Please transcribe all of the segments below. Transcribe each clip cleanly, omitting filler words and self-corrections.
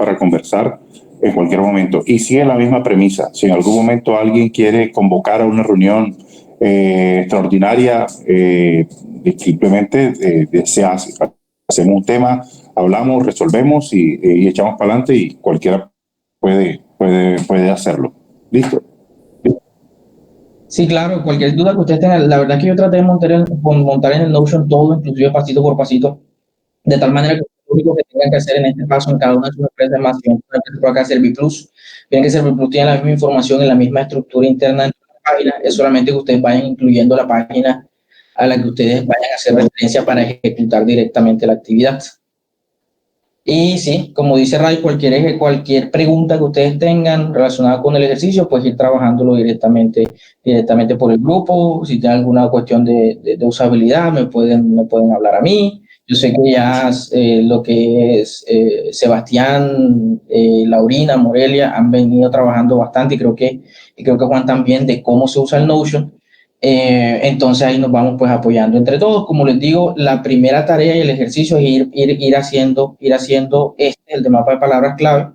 para conversar en cualquier momento. Y sigue la misma premisa. Si en algún momento alguien quiere convocar a una reunión extraordinaria, simplemente se hace. Hacemos un tema, hablamos, resolvemos y echamos para adelante y cualquiera puede hacerlo. ¿Listo? Sí, claro, cualquier duda que usted tenga, la verdad es que yo traté de montar en el Notion todo, inclusive pasito por pasito, de tal manera que lo único que tengan que hacer en este caso en cada una de sus empresas más, si una empresa por acá Serviplus, tienen que Serviplus tiene la misma información en la misma estructura interna de la página, es solamente que ustedes vayan incluyendo la página a la que ustedes vayan a hacer referencia para ejecutar directamente la actividad. Y sí, como dice Ray, cualquier pregunta que ustedes tengan relacionada con el ejercicio, pues ir trabajándolo directamente por el grupo. Si tienen alguna cuestión de usabilidad, me pueden hablar a mí. Yo sé que ya lo que es Sebastián, Laurina, Morelia han venido trabajando bastante y creo que Juan también de cómo se usa el Notion. Entonces ahí nos vamos pues apoyando entre todos. Como les digo, la primera tarea y el ejercicio es ir haciendo el de mapa de palabras clave.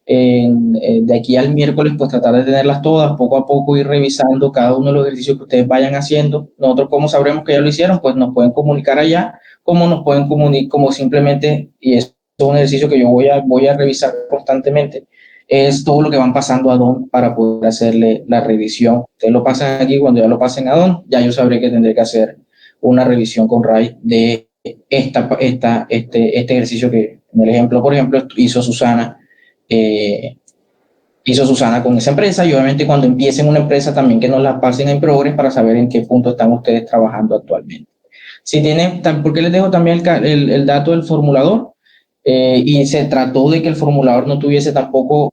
De aquí al miércoles pues tratar de tenerlas todas, poco a poco ir revisando cada uno de los ejercicios que ustedes vayan haciendo. Nosotros cómo sabremos que ya lo hicieron, pues nos pueden comunicar allá, como nos pueden comunicar, como simplemente, y es un ejercicio que yo voy a revisar constantemente, es todo lo que van pasando a Don para poder hacerle la revisión. Ustedes lo pasan aquí, cuando ya lo pasen a Don, ya yo sabré que tendré que hacer una revisión con Ray de este ejercicio que, en el ejemplo, por ejemplo, eh, hizo Susana con esa empresa, y obviamente cuando empiecen una empresa también que nos la pasen en progress para saber en qué punto están ustedes trabajando actualmente. Si tienen, ¿por qué les dejo también el dato del formulador? Y se trató de que el formulador no tuviese tampoco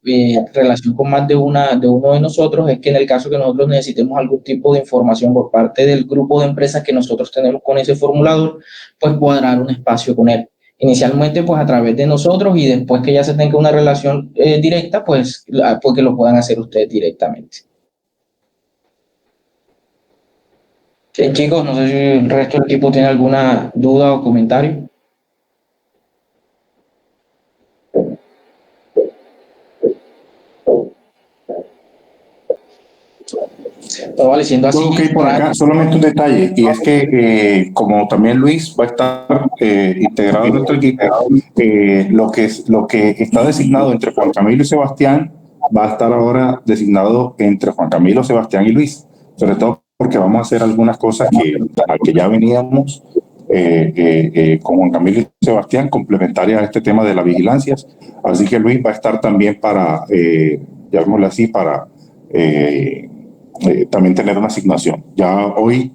relación con más de uno de nosotros, es que en el caso que nosotros necesitemos algún tipo de información por parte del grupo de empresas que nosotros tenemos con ese formulador, pues cuadrar un espacio con él. Inicialmente pues a través de nosotros, y después que ya se tenga una relación directa, pues que lo puedan hacer ustedes directamente. Chicos, no sé si el resto del equipo tiene alguna duda o comentario. Vale, siendo así. Ok, por acá solamente un detalle, y es que como también Luis va a estar integrado en nuestro equipo, lo que está designado entre Juan Camilo y Sebastián va a estar ahora designado entre Juan Camilo, Sebastián y Luis, sobre todo porque vamos a hacer algunas cosas que ya veníamos con Juan Camilo y Sebastián, complementarias a este tema de las vigilancias, así que Luis va a estar también para, llamémoslo así, para también tener una asignación. Ya hoy,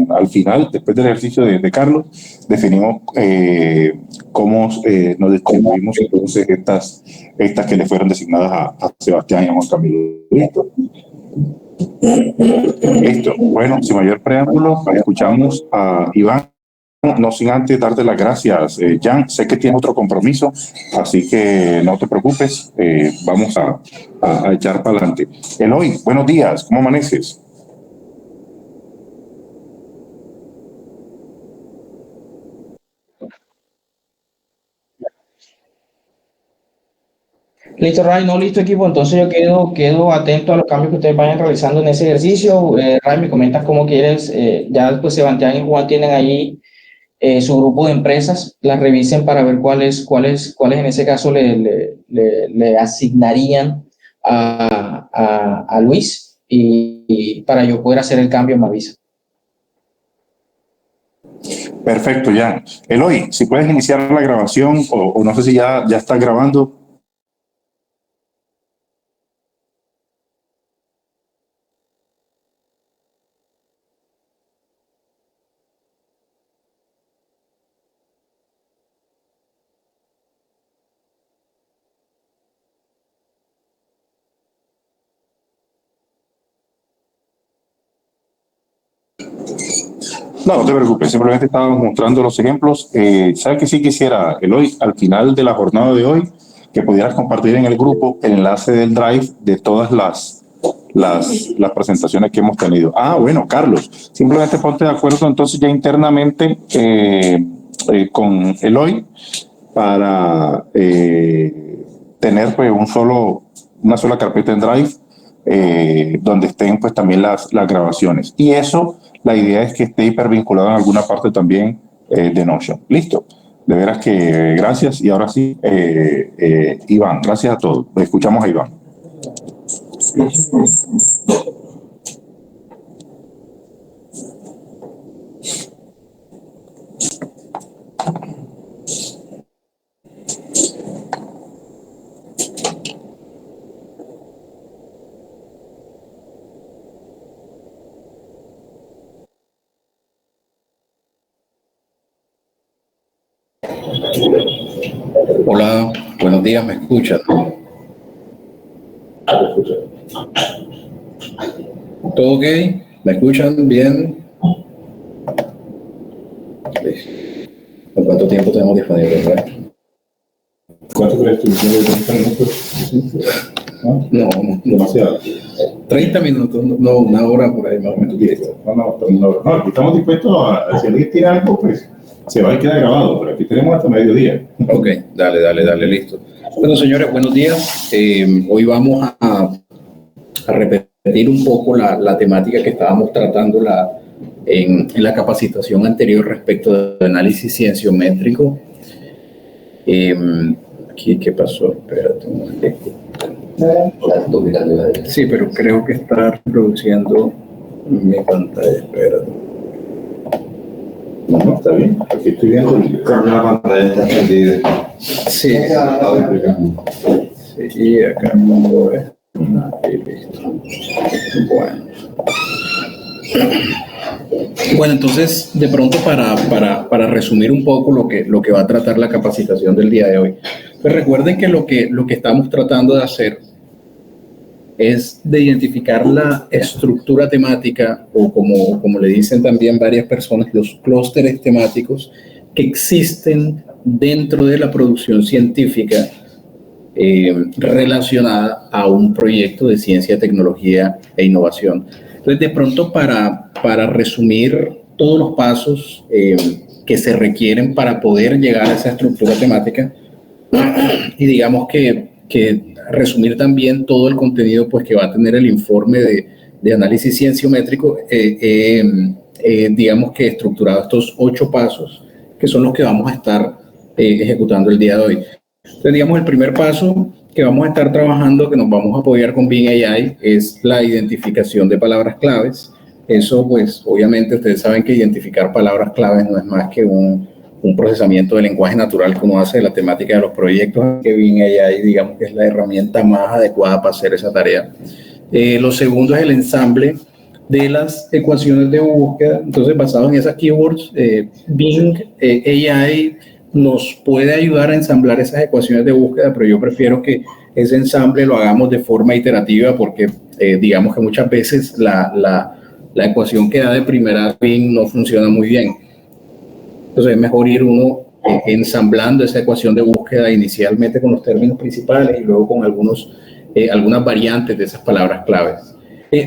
al final, después del ejercicio de Carlos, definimos cómo nos distribuimos entonces estas que le fueron designadas a Sebastián y a Juan Camilo. Listo. Listo. Bueno, sin mayor preámbulo, escuchamos a Iván. No sin antes darte las gracias, Jan. Sé que tienes otro compromiso, así que no te preocupes. Vamos a echar para adelante. Eloy, buenos días. ¿Cómo amaneces? Listo, Ray, no, listo, equipo. Entonces yo quedo atento a los cambios que ustedes vayan realizando en ese ejercicio. Ray, me comentas cómo quieres. Ya después Sebastián y Juan tienen ahí su grupo de empresas, las revisen para ver cuáles en ese caso le asignarían a Luis, y para yo poder hacer el cambio me avisa. Perfecto, Jan. Eloy, si puedes iniciar la grabación o no sé si ya estás grabando. No, no te preocupes, simplemente estábamos mostrando los ejemplos. ¿Sabes que sí quisiera, Eloy, al final de la jornada de hoy, que pudieras compartir en el grupo el enlace del Drive de todas las presentaciones que hemos tenido? Ah, bueno, Carlos, simplemente ponte de acuerdo entonces ya internamente con Eloy para tener pues una sola carpeta en Drive, donde estén pues también las grabaciones. Y eso, la idea es que esté hipervinculado en alguna parte también de Notion. Listo. De veras que gracias. Y ahora sí, Iván, gracias a todos. Escuchamos a Iván. Hola, buenos días, ¿me escuchan? ¿Todo ok? ¿Me escuchan bien? ¿Por cuánto tiempo tenemos disponible? ¿Cuánto crees tú? No, Demasiado. 30 minutos, no, una hora por ahí más o menos. No, aquí estamos dispuestos a si alguien tiene algo, pues se va a quedar grabado, pero aquí tenemos hasta mediodía. Ok, dale, listo. Bueno, señores, buenos días. Hoy vamos a repetir un poco la temática que estábamos tratando en la capacitación anterior respecto de análisis cienciométrico. Aquí, ¿qué pasó? Espérate un momento. Sí, pero creo que está reproduciendo mi pantalla. Espérate. No, está bien. Aquí estoy viendo. Creo que la pantalla está prendida. Sí. Sí, acá pongo esto. Y listo. Bueno, entonces, de pronto para resumir un poco lo que va a tratar la capacitación del día de hoy, pues recuerden que lo que estamos tratando de hacer es de identificar la estructura temática, o como le dicen también varias personas, los clústeres temáticos que existen dentro de la producción científica relacionada a un proyecto de ciencia, tecnología e innovación. Entonces, de pronto, para resumir todos los pasos que se requieren para poder llegar a esa estructura temática, y digamos que resumir también todo el contenido pues, que va a tener el informe de análisis cienciométrico, digamos que estructurado estos 8 pasos, que son los que vamos a estar ejecutando el día de hoy. Entonces, digamos, el primer paso que vamos a estar trabajando, que nos vamos a apoyar con Bing AI, es la identificación de palabras claves. Eso, pues, obviamente, ustedes saben que identificar palabras claves no es más que un procesamiento de lenguaje natural que uno hace de la temática de los proyectos, que Bing AI, digamos, que es la herramienta más adecuada para hacer esa tarea. Lo segundo es el ensamble de las ecuaciones de búsqueda. Entonces, basado en esas keywords, Bing AI nos puede ayudar a ensamblar esas ecuaciones de búsqueda, pero yo prefiero que ese ensamble lo hagamos de forma iterativa porque digamos que muchas veces la ecuación que da de primera Bing no funciona muy bien. Entonces es mejor ir uno ensamblando esa ecuación de búsqueda inicialmente con los términos principales y luego con algunas variantes de esas palabras claves.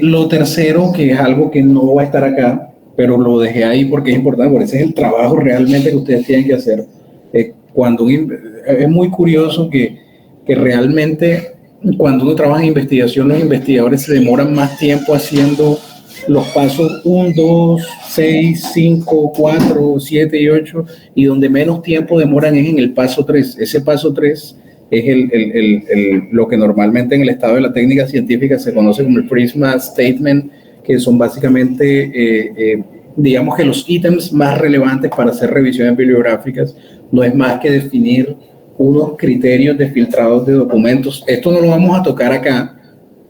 Lo tercero, que es algo que no va a estar acá, pero lo dejé ahí porque es importante, porque ese es el trabajo realmente que ustedes tienen que hacer. Es muy curioso que realmente cuando uno trabaja en investigación, los investigadores se demoran más tiempo haciendo los pasos 1, 2, 6, 5, 4, 7 y 8, y donde menos tiempo demoran es en el paso 3. Ese paso 3 es lo que normalmente en el estado de la técnica científica se conoce como el Prisma Statement, que son básicamente, digamos que los ítems más relevantes para hacer revisiones bibliográficas. No es más que definir unos criterios de filtrados de documentos. Esto no lo vamos a tocar acá,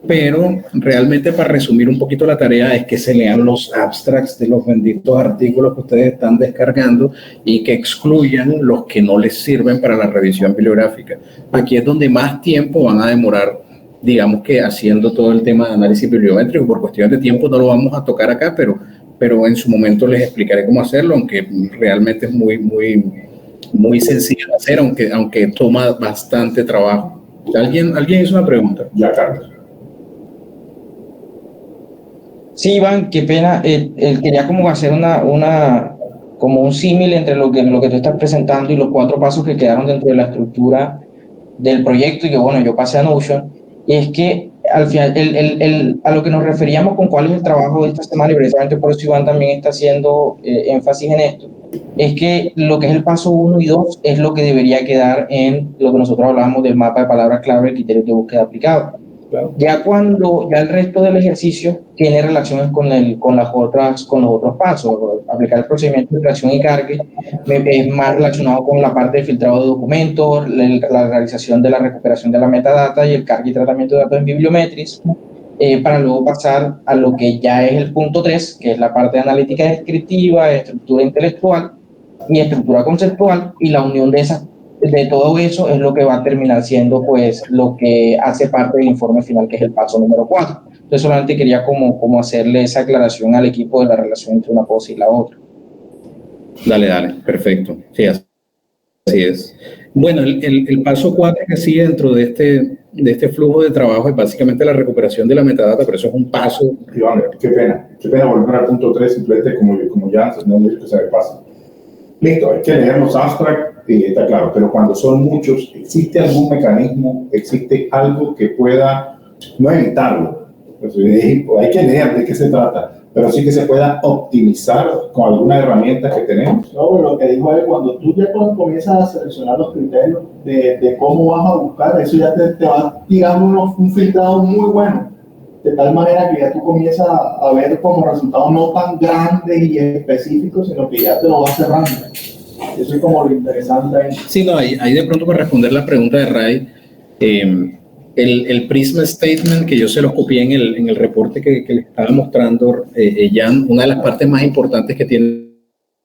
pero realmente para resumir un poquito la tarea es que se lean los abstracts de los benditos artículos que ustedes están descargando y que excluyan los que no les sirven para la revisión bibliográfica. Aquí es donde más tiempo van a demorar, digamos que haciendo todo el tema de análisis bibliométrico. Por cuestiones de tiempo no lo vamos a tocar acá, pero en su momento les explicaré cómo hacerlo, aunque realmente es muy sencillo de hacer, aunque toma bastante trabajo. ¿Alguien hizo una pregunta? Ya, Carlos. Sí, Iván, qué pena. Él quería como hacer como un símil entre lo que tú estás presentando y los 4 pasos que quedaron dentro de la estructura del proyecto y que bueno, yo pasé a Notion, es que al final, a lo que nos referíamos con cuál es el trabajo de esta semana, y precisamente por eso Iván también está haciendo énfasis en esto, es que lo que es el paso 1 y 2 es lo que debería quedar en lo que nosotros hablábamos del mapa de palabras clave y criterios de búsqueda aplicado. Claro. Ya el resto del ejercicio tiene relaciones con los otros pasos. Aplicar el procedimiento de creación y cargue es más relacionado con la parte de filtrado de documentos, la realización de la recuperación de la metadata y el cargue y tratamiento de datos en bibliometris, para luego pasar a lo que ya es el punto 3, que es la parte de analítica descriptiva, estructura intelectual y estructura conceptual, y la unión de todo eso es lo que va a terminar siendo pues lo que hace parte del informe final, que es el paso número 4. Entonces solamente quería como hacerle esa aclaración al equipo de la relación entre una cosa y la otra. Dale, perfecto. Sí, así es. Bueno, el paso 4 que sigue dentro de este flujo de trabajo es básicamente la recuperación de la metadata, pero eso es un paso. Iván, qué pena volver al punto 3, simplemente como ya no que se me pasa. Listo, hay que leer los abstracts, está claro, pero cuando son muchos, ¿existe algún mecanismo, existe algo que pueda, no evitarlo? Pues, hay que leer de qué se trata, pero sí que se pueda optimizar con alguna herramienta que tenemos. No, pero lo que dijo él, cuando tú ya comienzas a seleccionar los criterios de cómo vas a buscar, eso ya te va tirando un filtrado muy bueno, de tal manera que ya tú comienzas a ver como resultados no tan grandes y específicos, sino que ya te lo vas cerrando. Eso es como lo interesante ahí. Sí, no, ahí de pronto para responder la pregunta de Ray, el Prisma Statement que yo se lo copié en el reporte que le estaba mostrando, Jan, una de las partes más importantes que tiene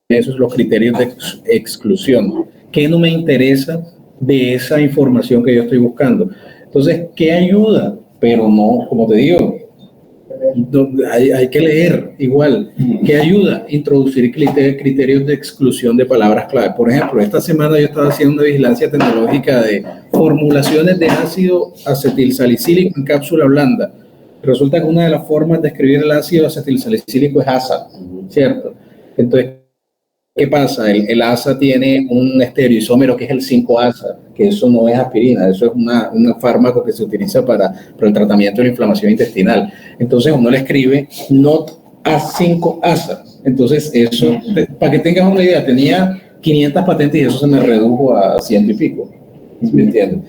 eso es los criterios de exclusión. ¿Qué no me interesa de esa información que yo estoy buscando? Entonces, ¿qué ayuda? Pero no, como te digo, hay que leer igual. ¿Qué ayuda? Introducir criterios de exclusión de palabras clave. Por ejemplo, esta semana yo estaba haciendo una vigilancia tecnológica de formulaciones de ácido acetilsalicílico en cápsula blanda. Resulta que una de las formas de escribir el ácido acetilsalicílico es ASA, ¿cierto? Entonces, ¿qué pasa? El ASA tiene un estereoisómero que es el 5-ASA, que eso no es aspirina, eso es un fármaco que se utiliza para el tratamiento de la inflamación intestinal. Entonces uno le escribe not A5-ASA. Entonces eso, para que tengas una idea, tenía 500 patentes y eso se me redujo a 100 y pico. ¿Me entiendes?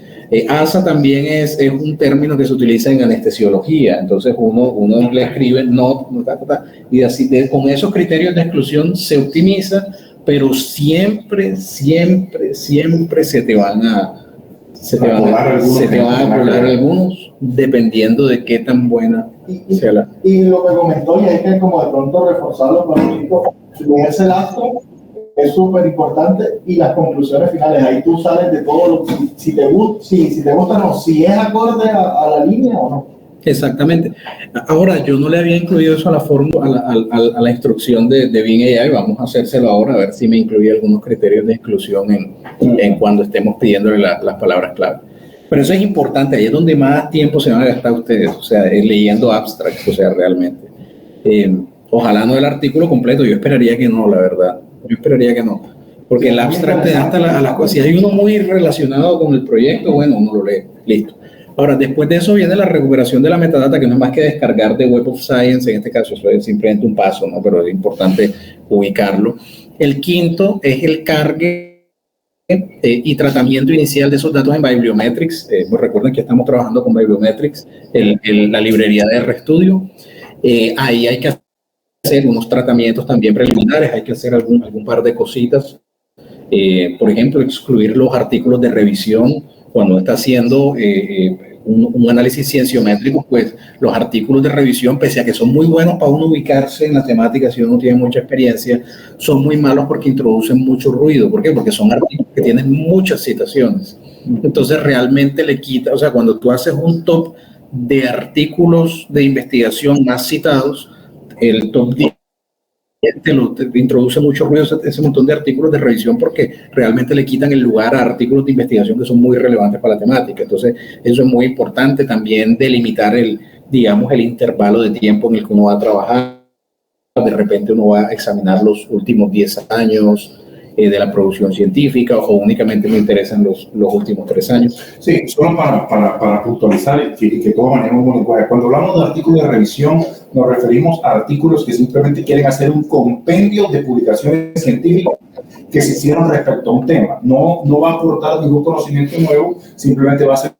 ASA también es un término que se utiliza en anestesiología, entonces uno le escribe not, y así con esos criterios de exclusión se optimiza, pero siempre se te van a colar algunos dependiendo de qué tan buena sea la. Y lo que comentó, y hay que como de pronto reforzarlo con el chico, leerse el abstract es súper importante, y las conclusiones finales, ahí tú sales de todo lo que, si te gusta o no, si es acorde a la línea o no. Exactamente. Ahora, yo no le había incluido eso a la instrucción de Bing AI, vamos a hacérselo ahora, a ver si me incluye algunos criterios de exclusión en cuando estemos pidiéndole las palabras clave. Pero eso es importante, ahí es donde más tiempo se van a gastar ustedes, o sea, leyendo abstracts, o sea, realmente. Ojalá no el artículo completo, yo esperaría que no, la verdad. Yo esperaría que no, porque el abstract te da hasta las cosas. Si hay uno muy relacionado con el proyecto, bueno, uno lo lee, listo. Ahora, después de eso viene la recuperación de la metadata, que no es más que descargar de Web of Science, en este caso eso es simplemente un paso, ¿no? Pero es importante ubicarlo. El quinto es el cargue y tratamiento inicial de esos datos en Bibliometrics. Pues recuerden que estamos trabajando con Bibliometrics, la librería de RStudio. Ahí hay que hacer unos tratamientos también preliminares, hay que hacer algún par de cositas. Por ejemplo, excluir los artículos de revisión cuando está haciendo un análisis cienciométrico, pues los artículos de revisión, pese a que son muy buenos para uno ubicarse en la temática si uno tiene mucha experiencia, son muy malos porque introducen mucho ruido. ¿Por qué? Porque son artículos que tienen muchas citaciones. Entonces realmente le quita, o sea, cuando tú haces un top de artículos de investigación más citados, el top 10 te introduce mucho ruido ese montón de artículos de revisión, porque realmente le quitan el lugar a artículos de investigación que son muy relevantes para la temática. Entonces eso es muy importante también, delimitar el intervalo de tiempo en el que uno va a trabajar. De repente uno va a examinar los últimos 10 años de la producción científica o únicamente me interesan los últimos 3 años? Sí, solo para puntualizar y que todos manejemos un lenguaje. Cuando hablamos de artículos de revisión, nos referimos a artículos que simplemente quieren hacer un compendio de publicaciones científicas que se hicieron respecto a un tema. No va a aportar ningún conocimiento nuevo, simplemente va a ser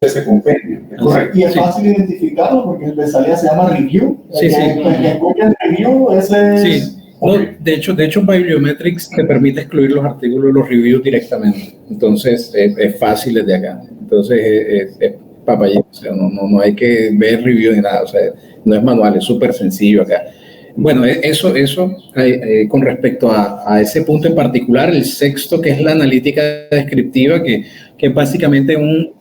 ese compendio. ¿Es correcto? Y es fácil identificarlo porque el de salida se llama review. Sí, sí. El que copia el review, ese es... Sí. No, de hecho, Bibliometrics te permite excluir los artículos de los reviews directamente. Entonces, es fácil desde acá. Entonces, es papayito. O sea, no hay que ver review ni nada. O sea, no es manual, es súper sencillo acá. Bueno, eso con respecto a ese punto en particular, el sexto, que es la analítica descriptiva, que es básicamente un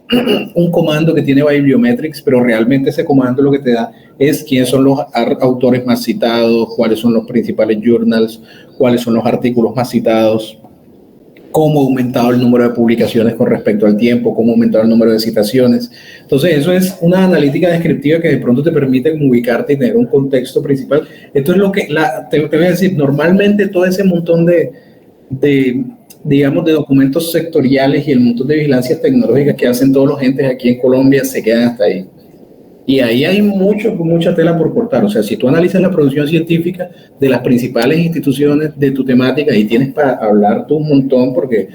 comando que tiene Bibliometrics, pero realmente ese comando lo que te da es quiénes son los autores más citados, cuáles son los principales journals, cuáles son los artículos más citados, cómo ha aumentado el número de publicaciones con respecto al tiempo, cómo ha aumentado el número de citaciones. Entonces, eso es una analítica descriptiva que de pronto te permite ubicarte y tener un contexto principal. Esto es lo que, te voy a decir, normalmente todo ese montón digamos, de documentos sectoriales y el montón de vigilancias tecnológicas que hacen todos los entes aquí en Colombia se quedan hasta ahí. Y ahí hay mucha tela por cortar. O sea, si tú analizas la producción científica de las principales instituciones de tu temática, ahí tienes para hablar tú un montón, porque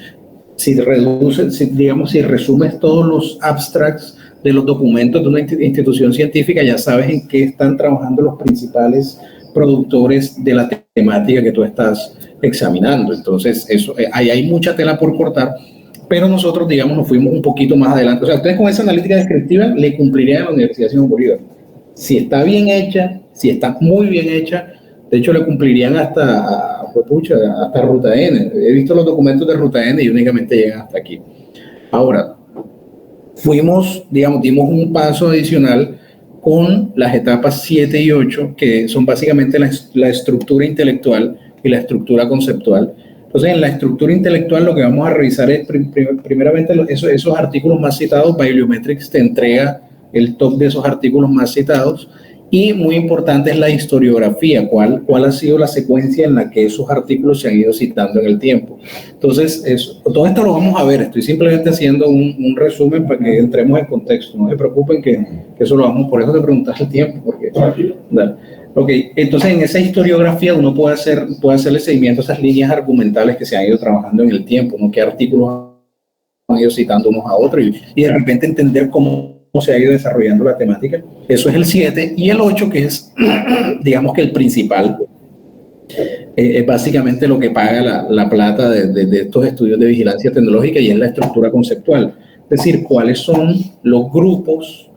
si resumes todos los abstracts de los documentos de una institución científica, ya sabes en qué están trabajando los principales productores de la temática que tú estás examinando. Entonces, ahí hay mucha tela por cortar. Pero nosotros, digamos, nos fuimos un poquito más adelante. O sea, ustedes con esa analítica descriptiva le cumplirían a la Universidad Simón Bolívar. Si está bien hecha, si está muy bien hecha, de hecho le cumplirían hasta Ruta N. He visto los documentos de Ruta N y únicamente llegan hasta aquí. Ahora, dimos un paso adicional con las etapas 7 y 8, que son básicamente la estructura intelectual y la estructura conceptual. Entonces, en la estructura intelectual lo que vamos a revisar es primeramente esos artículos más citados. Bibliometrics te entrega el top de esos artículos más citados y muy importante es la historiografía, cuál ha sido la secuencia en la que esos artículos se han ido citando en el tiempo. Entonces, todo esto lo vamos a ver. Estoy simplemente haciendo un resumen para que entremos en contexto. No se preocupen que eso lo vamos, por eso te preguntas el tiempo. Porque, dale. Ok, entonces en esa historiografía uno puede hacerle seguimiento a esas líneas argumentales que se han ido trabajando en el tiempo, ¿no? Qué artículos han ido citando unos a otros y de repente entender cómo se ha ido desarrollando la temática. Eso es el 7. Y el 8, que es, digamos que el principal, es básicamente lo que paga la plata de estos estudios de vigilancia tecnológica, y es la estructura conceptual. Es decir, cuáles son los grupos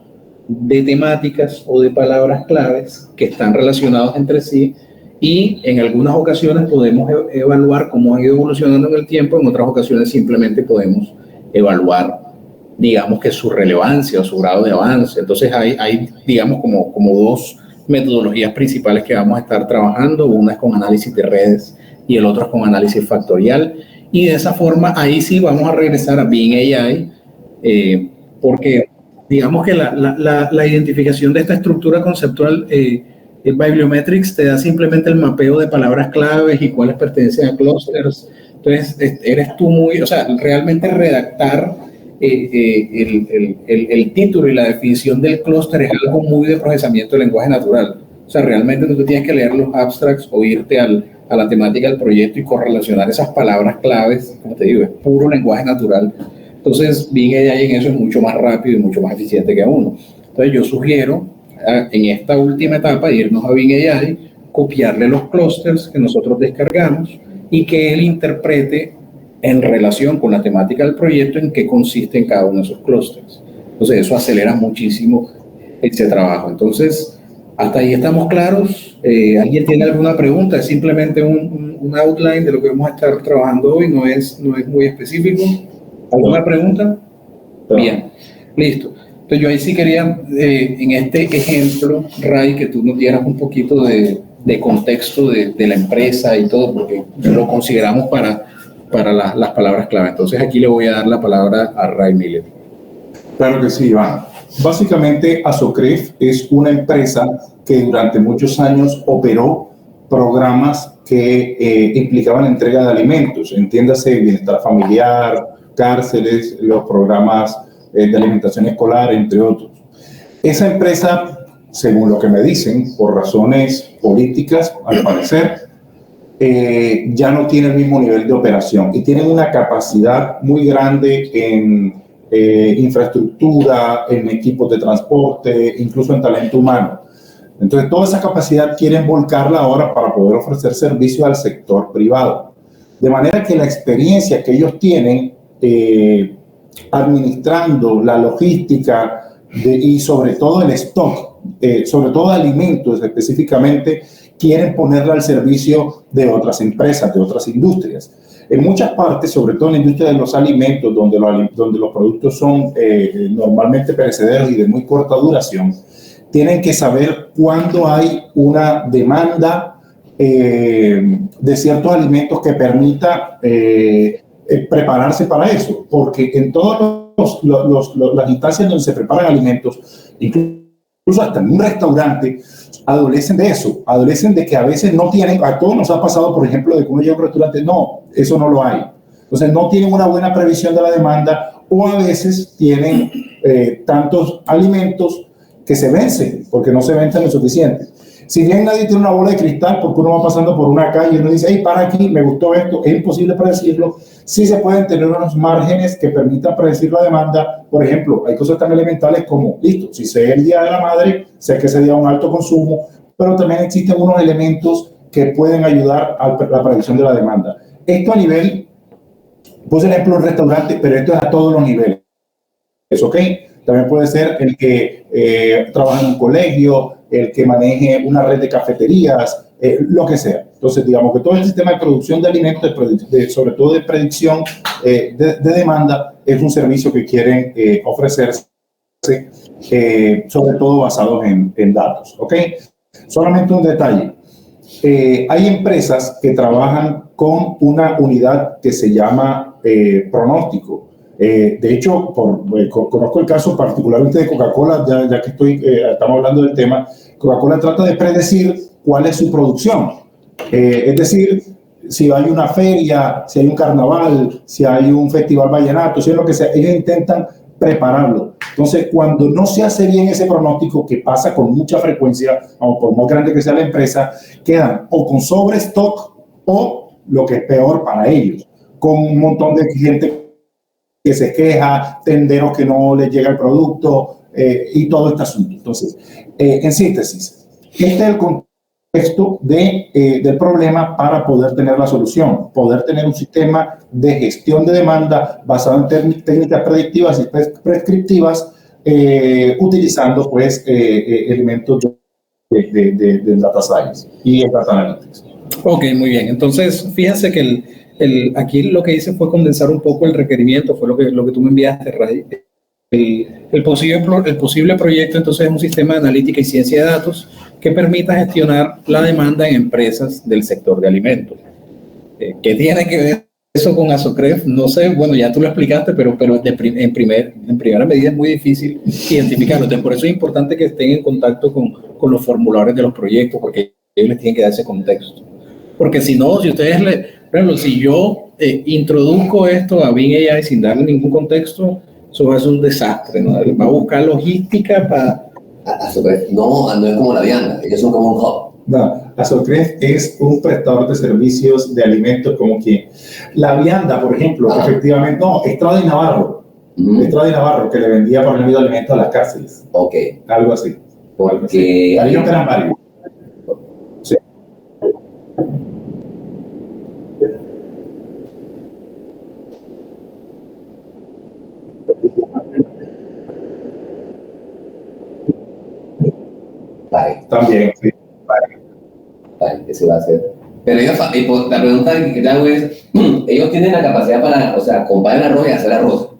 de temáticas o de palabras claves que están relacionados entre sí, y en algunas ocasiones podemos evaluar cómo han ido evolucionando en el tiempo, en otras ocasiones simplemente podemos evaluar, digamos, que su relevancia o su grado de avance. Entonces hay digamos, como dos metodologías principales que vamos a estar trabajando. Una es con análisis de redes y el otro es con análisis factorial, y de esa forma ahí sí vamos a regresar a Bing AI, porque digamos que la identificación de esta estructura conceptual, Bibliometrics te da simplemente el mapeo de palabras claves y cuáles pertenecen a clusters. Entonces, eres tú realmente redactar el título y la definición del clúster es algo muy de procesamiento de lenguaje natural. O sea, realmente tú tienes que leer los abstracts o irte a la temática del proyecto y correlacionar esas palabras claves. Como te digo, es puro lenguaje natural. Entonces, Bing AI en eso es mucho más rápido y mucho más eficiente que uno. Entonces, yo sugiero en esta última etapa irnos a Bing AI, copiarle los clusters que nosotros descargamos y que él interprete en relación con la temática del proyecto en qué consiste en cada uno de esos clusters. Entonces, eso acelera muchísimo ese trabajo. Entonces, hasta ahí estamos claros. ¿Alguien tiene alguna pregunta? Es simplemente un outline de lo que vamos a estar trabajando hoy, no es muy específico. ¿Alguna pregunta? Bien, listo. Entonces yo ahí sí quería, en este ejemplo, Ray, que tú nos dieras un poquito de contexto de la empresa y todo, porque lo consideramos para las palabras clave. Entonces aquí le voy a dar la palabra a Ray Miller. Claro que sí, Iván. Básicamente, Asocref es una empresa que durante muchos años operó programas que implicaban la entrega de alimentos, entiéndase bienestar familiar, cárceles, los programas de alimentación escolar, entre otros. Esa empresa, según lo que me dicen, por razones políticas, al parecer, ya no tiene el mismo nivel de operación y tienen una capacidad muy grande en infraestructura, en equipos de transporte, incluso en talento humano. Entonces, toda esa capacidad quieren volcarla ahora para poder ofrecer servicio al sector privado. De manera que la experiencia que ellos tienen administrando la logística y sobre todo el stock, sobre todo alimentos específicamente, quieren ponerla al servicio de otras empresas, de otras industrias. En muchas partes, sobre todo en la industria de los alimentos, donde los productos son normalmente perecederos y de muy corta duración, tienen que saber cuándo hay una demanda de ciertos alimentos que permita prepararse para eso, porque en todas las instancias donde se preparan alimentos, incluso hasta en un restaurante, adolecen de eso, adolecen de que a veces no tienen, a todos nos ha pasado, por ejemplo, de que uno llega a un restaurante, no, eso no lo hay. Entonces no tienen una buena previsión de la demanda o a veces tienen tantos alimentos que se vencen porque no se venden lo suficiente. Si bien nadie tiene una bola de cristal, porque uno va pasando por una calle y uno dice, hey, para aquí, me gustó esto, es imposible predecirlo, sí se pueden tener unos márgenes que permitan predecir la demanda. Por ejemplo, hay cosas tan elementales como, listo, si sé el Día de la Madre, sé que ese día hay un alto consumo, pero también existen unos elementos que pueden ayudar a la predicción de la demanda. Esto a nivel, puse el ejemplo de un restaurante, pero esto es a todos los niveles. ¿Es ok? También puede ser el que trabaja en un colegio, el que maneje una red de cafeterías, lo que sea. Entonces, digamos que todo el sistema de producción de alimentos, sobre todo de predicción de demanda, es un servicio que quieren ofrecerse, sobre todo basados en datos. ¿Ok? Solamente un detalle. Hay empresas que trabajan con una unidad que se llama pronóstico. De hecho, conozco el caso particularmente de Coca-Cola, ya que estamos hablando del tema. Coca-Cola trata de predecir cuál es su producción. Es decir, si hay una feria, si hay un carnaval, si hay un festival vallenato, si es lo que sea, ellos intentan prepararlo. Entonces, cuando no se hace bien ese pronóstico, que pasa con mucha frecuencia, o por más grande que sea la empresa, quedan o con sobrestock o, lo que es peor para ellos, con un montón de gente que se queja, tenderos que no les llega el producto y todo este asunto. Entonces, en síntesis, este es el contexto del problema para poder tener la solución, poder tener un sistema de gestión de demanda basado en técnicas predictivas y prescriptivas, utilizando pues elementos de data science y el data analytics. Ok, muy bien. Entonces, fíjense que aquí lo que hice fue condensar un poco el requerimiento, fue lo que tú me enviaste, Ray. El posible proyecto entonces es un sistema de analítica y ciencia de datos que permita gestionar la demanda en empresas del sector de alimentos. ¿Qué tiene que ver eso con Asocref? No sé, bueno, ya tú lo explicaste, pero en primera medida es muy difícil identificarlo. Entonces, por eso es importante que estén en contacto con los formularios de los proyectos, porque ellos les tienen que dar ese contexto. Porque si no, si ustedes por ejemplo, si yo introduzco esto a Bing AI sin darle ningún contexto, eso va a ser un desastre, ¿no? Va a buscar logística para... No es como la vianda, ellos son como un hub. No, Asocref es un prestador de servicios de alimentos como quien. La vianda, por ejemplo, efectivamente, no, Estrada y Navarro. Estrada y Navarro, que le vendía por el medio de alimentos a las cárceles. Ok. Algo así. Porque... Hay que eran varios. Sí. Vale. También, sí. Vale, ese va a ser. Pero ellos, la pregunta que te hago es, ellos tienen la capacidad para, o sea, comprar el arroz y hacer arroz.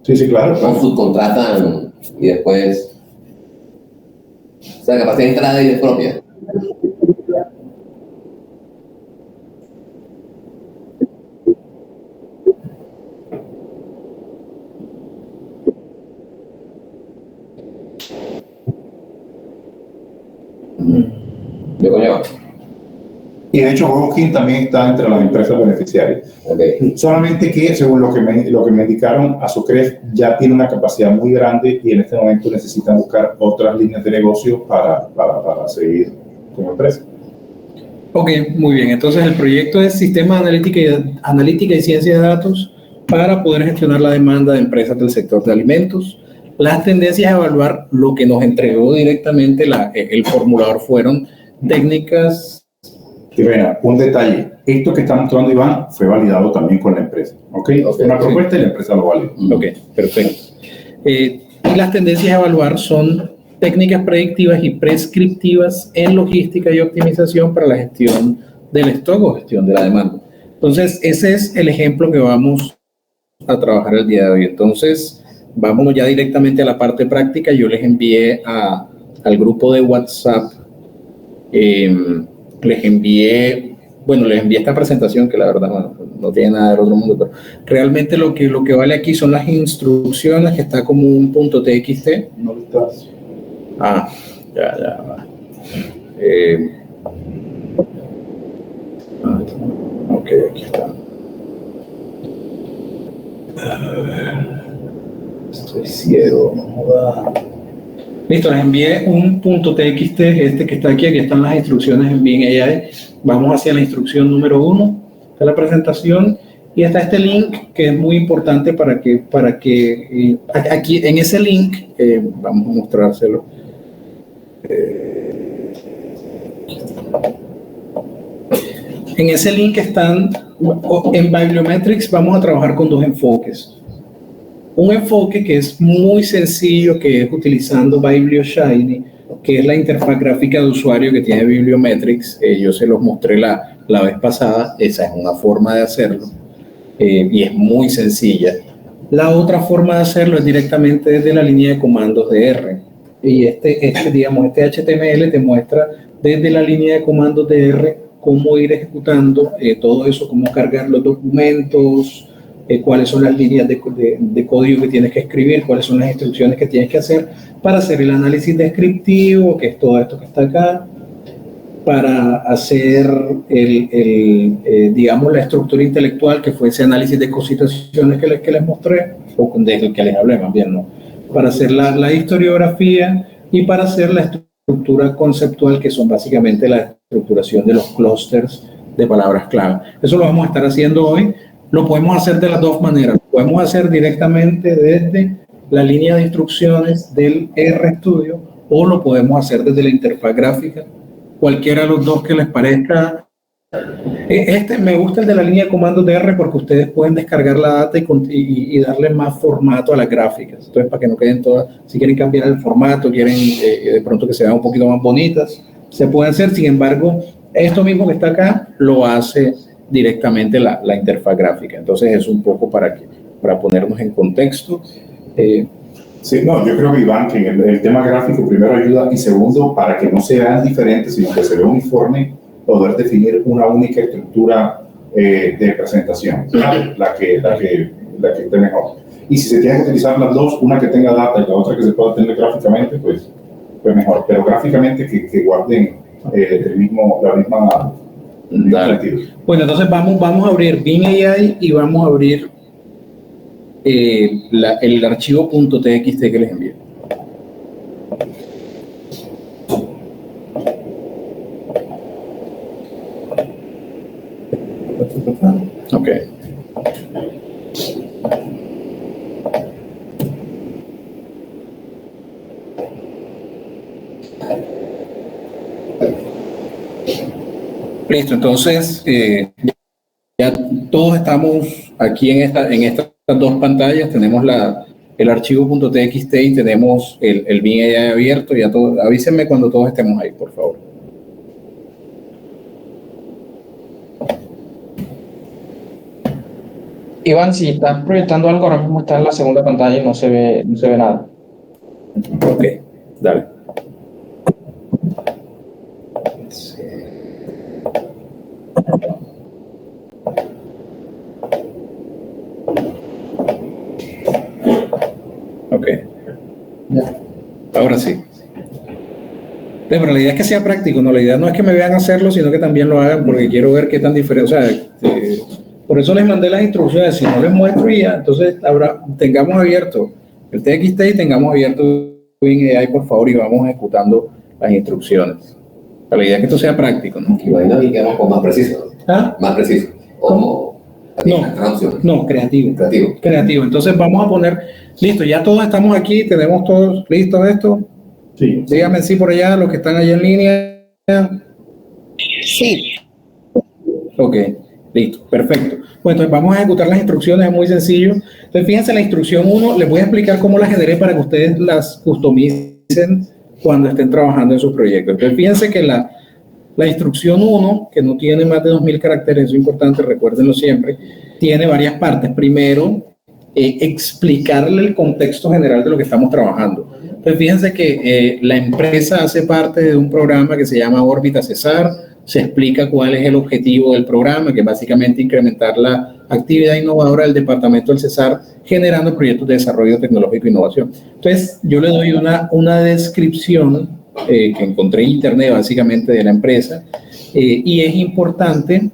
Sí, sí, claro. O subcontratan y después... O sea, la capacidad de entrada y de propia. Yo coño. Y de hecho, Huevo King también está entre las empresas beneficiarias. Okay. Solamente que, según lo que me indicaron, Azucref ya tiene una capacidad muy grande y en este momento necesitan buscar otras líneas de negocio para seguir como empresa. Ok, muy bien. Entonces el proyecto es Sistema de Analítica y Ciencia de Datos para poder gestionar la demanda de empresas del sector de alimentos. Las tendencias a evaluar, lo que nos entregó directamente el formulador fueron técnicas. Y bueno, un detalle, esto que está mostrando Iván fue validado también con la empresa, ¿ok? Una propuesta y la empresa lo validó. Ok, perfecto. Y las tendencias a evaluar son técnicas predictivas y prescriptivas en logística y optimización para la gestión del stock o gestión de la demanda. Entonces, ese es el ejemplo que vamos a trabajar el día de hoy. Entonces, vámonos ya directamente a la parte práctica. Yo les envié al grupo de WhatsApp, les envié esta presentación que la verdad no tiene nada del otro mundo, pero realmente lo que vale aquí son las instrucciones, que está como un .txt. No lo estás. Ya. Ok, aquí está. Estoy ciego, no joda. Listo, les envié un .txt, que está aquí están las instrucciones en Bing AI. Vamos hacia la instrucción número 1 de la presentación y está este link que es muy importante para que aquí en ese link, vamos a mostrárselo. En ese link están, en Bibliometrics vamos a trabajar con dos enfoques. Un enfoque que es muy sencillo, que es utilizando BiblioShiny, que es la interfaz gráfica de usuario que tiene Bibliometrics. Yo se los mostré la vez pasada. Esa es una forma de hacerlo y es muy sencilla. La otra forma de hacerlo es directamente desde la línea de comandos de R. Y este HTML te muestra desde la línea de comandos de R cómo ir ejecutando todo eso, cómo cargar los documentos, cuáles son las líneas de código que tienes que escribir, cuáles son las instrucciones que tienes que hacer para hacer el análisis descriptivo, que es todo esto que está acá, para hacer digamos, la estructura intelectual, que fue ese análisis de cositaciones que les mostré, o del que les hablé más bien, ¿no? Para hacer la historiografía y para hacer la estructura conceptual, que son básicamente la estructuración de los clústeres de palabras clave. Eso lo vamos a estar haciendo hoy. Lo podemos hacer de las dos maneras. Lo podemos hacer directamente desde la línea de instrucciones del RStudio o lo podemos hacer desde la interfaz gráfica. Cualquiera de los dos que les parezca. Me gusta el de la línea de comandos de R porque ustedes pueden descargar la data y darle más formato a las gráficas. Entonces, para que no queden todas, si quieren cambiar el formato, quieren de pronto que se vean un poquito más bonitas, se puede hacer. Sin embargo, esto mismo que está acá lo hace directamente la interfaz gráfica. Entonces es un poco para ponernos en contexto. Sí, no, yo creo que Iván, que el tema gráfico primero ayuda y segundo, para que no se vean diferentes, sino que se vea uniforme, poder definir una única estructura de presentación, la que esté mejor. Y si se tienen que utilizar las dos, una que tenga data y la otra que se pueda tener gráficamente, pues mejor. Pero gráficamente que guarden la misma sentido. Bueno, entonces vamos a abrir Bing AI y vamos a abrir el archivo .txt que les envié. Ok. Listo, entonces ya todos estamos aquí en estas dos pantallas. Tenemos el archivo .txt y tenemos el Bing AI abierto. Ya todo, avísenme cuando todos estemos ahí, por favor. Iván, si estás proyectando algo, ahora mismo está en la segunda pantalla y no se ve nada. Ok, dale. Ok. Ahora sí. Pero la idea es que sea práctico, ¿no? La idea no es que me vean hacerlo, sino que también lo hagan, porque quiero ver qué tan diferente. O sea, por eso les mandé las instrucciones. Si no les muestro ya, entonces tengamos abierto el TXT y tengamos abierto Bing AI, por favor, y vamos ejecutando las instrucciones. La idea es que esto sea práctico, ¿no? Imagino que quedamos con más preciso. ¿Ah? Más preciso. No, creativo. Creativo. Entonces vamos a poner, listo, ya todos estamos aquí, tenemos todos listos esto. Sí. Díganme si por allá, los que están allá en línea. Sí. Ok, listo, perfecto. Bueno, entonces vamos a ejecutar las instrucciones, es muy sencillo. Entonces fíjense, la instrucción 1, les voy a explicar cómo la generé para que ustedes las customicen cuando estén trabajando en sus proyectos. Entonces fíjense que la instrucción 1, que no tiene más de 2000 caracteres, eso es importante, recuérdenlo siempre, tiene varias partes. Primero, explicarle el contexto general de lo que estamos trabajando. Entonces fíjense que la empresa hace parte de un programa que se llama Órbita Cesar. Se explica cuál es el objetivo del programa, que es básicamente incrementar la actividad innovadora del departamento del Cesar, generando proyectos de desarrollo tecnológico e innovación. Entonces yo le doy una descripción que encontré en internet básicamente de la empresa, y es importante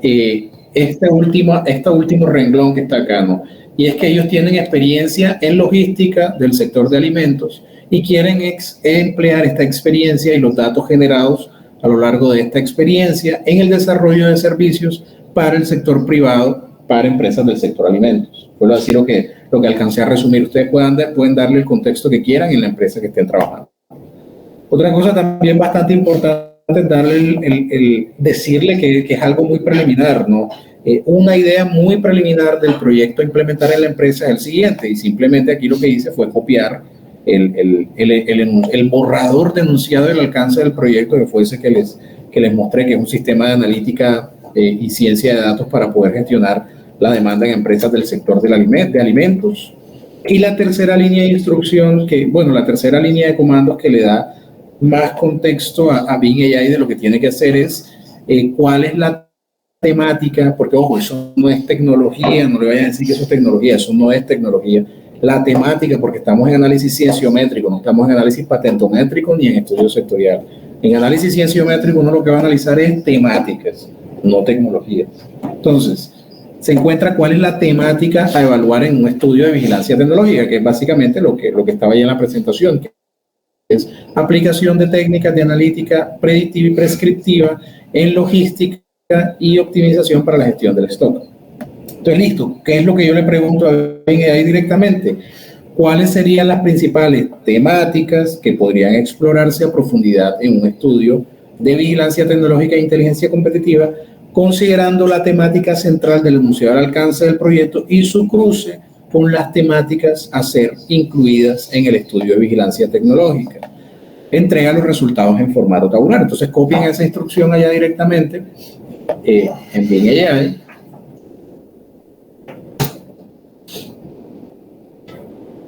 este último renglón que está acá, ¿no? Y es que ellos tienen experiencia en logística del sector de alimentos y quieren emplear esta experiencia y los datos generados a lo largo de esta experiencia en el desarrollo de servicios para el sector privado, para empresas del sector alimentos. Puedo decir lo que alcancé a resumir. Ustedes pueden darle el contexto que quieran en la empresa que estén trabajando. Otra cosa también bastante importante es darle decirle que es algo muy preliminar, ¿no? Una idea muy preliminar del proyecto a implementar en la empresa es el siguiente, y simplemente aquí lo que hice fue copiar el borrador denunciado del alcance del proyecto, que fue ese que les mostré, que es un sistema de analítica y ciencia de datos para poder gestionar la demanda en empresas del sector de alimentos. Y la tercera línea de instrucción, la tercera línea de comandos que le da más contexto a Bing AI de lo que tiene que hacer es cuál es la temática, porque ojo, eso no es tecnología, no le vayan a decir que eso es tecnología, eso no es tecnología. La temática, porque estamos en análisis cienciométrico, no estamos en análisis patentométrico ni en estudio sectorial. En análisis cienciométrico uno lo que va a analizar es temáticas, no tecnología. Entonces, se encuentra cuál es la temática a evaluar en un estudio de vigilancia tecnológica, que es básicamente lo que estaba ahí en la presentación, que es aplicación de técnicas de analítica predictiva y prescriptiva en logística y optimización para la gestión del stock. Entonces, listo, ¿qué es lo que yo le pregunto a Bing AI directamente? ¿Cuáles serían las principales temáticas que podrían explorarse a profundidad en un estudio de vigilancia tecnológica e inteligencia competitiva, considerando la temática central del enunciado al alcance del proyecto y su cruce con las temáticas a ser incluidas en el estudio de vigilancia tecnológica? Entrega los resultados en formato tabular. Entonces, copien esa instrucción allá directamente en Bing AI.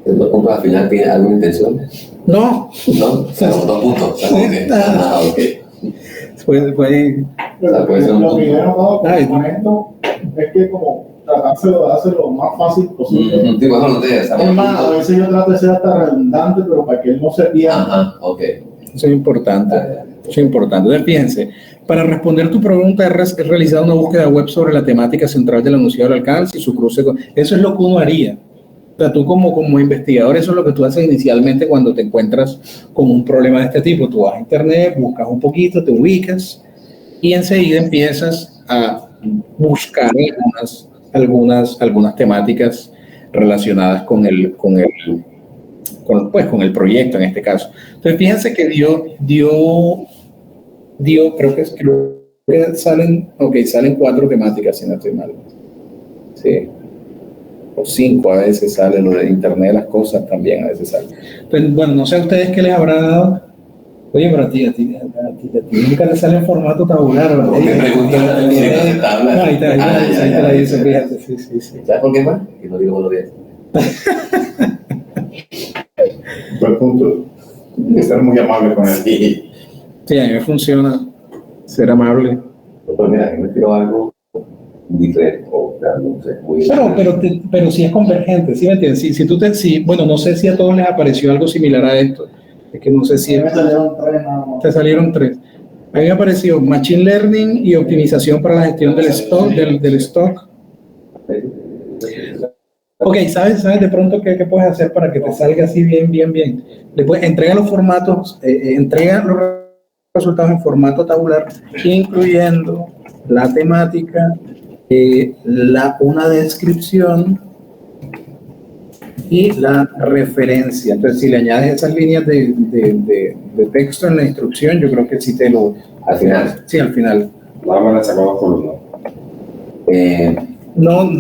¿Los dos puntos al final tiene alguna intención? No. No, o sea, los dos puntos. O sea, como que, okay. Puede Lo que yo he notado con esto es que como tratárselo de hacer lo más fácil posible. Sí, bueno, no te Es más, a veces yo trato de ser hasta redundante, pero para que él no se pierda. Ajá, ok. Eso es importante. Eso es importante. Entonces, fíjense, para responder tu pregunta, he realizado una búsqueda web sobre la temática central del enunciado del alcance y su cruce con... Eso es lo que uno haría. O sea, tú como investigador, eso es lo que tú haces inicialmente cuando te encuentras con un problema de este tipo. Tú vas a internet, buscas un poquito, te ubicas y enseguida empiezas a buscar algunas temáticas relacionadas con el proyecto en este caso. Entonces, fíjense que creo que salen 4 temáticas, si no estoy mal. Sí. O 5 a veces sale, lo de internet de las cosas también a veces sale. Entonces, bueno, no sé a ustedes qué les habrá dado. Oye, pero a ti nunca le sale en formato tabular, ¿verdad? ¿Qué pregunta directa de tabla? Ahí te la dice, fíjate, sí. ¿Sabes por qué, Juan? Que no digo buenos días. Buen punto. Estar muy amable con él. Sí, a mí me funciona ser amable. Pues mira, yo me tiro algo diferente, o sea, no sé, muy... Pero sí es convergente, ¿sí me entiendes? Bueno, no sé si a todos les apareció algo similar a esto, Es que no sé si Me salieron 3 nada más. te salieron 3. A mí me apareció Machine Learning y optimización para la gestión del stock. Del stock. Ok, ¿sabes de pronto qué puedes hacer para que te salga así bien? Después entrega los formatos, entrega los resultados en formato tabular, incluyendo la temática, una descripción y la referencia. Entonces, si le añades esas líneas de texto en la instrucción, yo creo que sí te lo... Al final. Sí, al final. Nada más le sacó 2 columnas. No,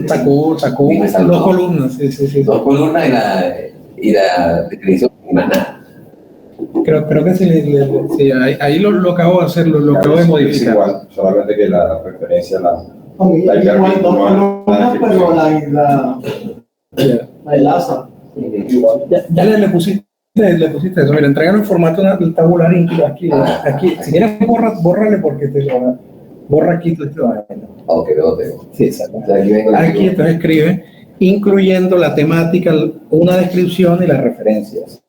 sacó Y me saltó. 2 columnas, sí. 2 columnas y la descripción y más nada. Creo que sí, ahí lo acabo de hacer, lo acabo de Es modificar. igual, solamente que la referencia la Igual 2 columnas, pero la enlaza. Ya le pusiste eso. Mira, entregan en formato tabular aquí. Si quieres, bórrale porque te lo borra aquí. Ok, tengo. Sí, exacto. O sea, aquí vengo Aquí entonces escribe, incluyendo la temática, una descripción y las referencias.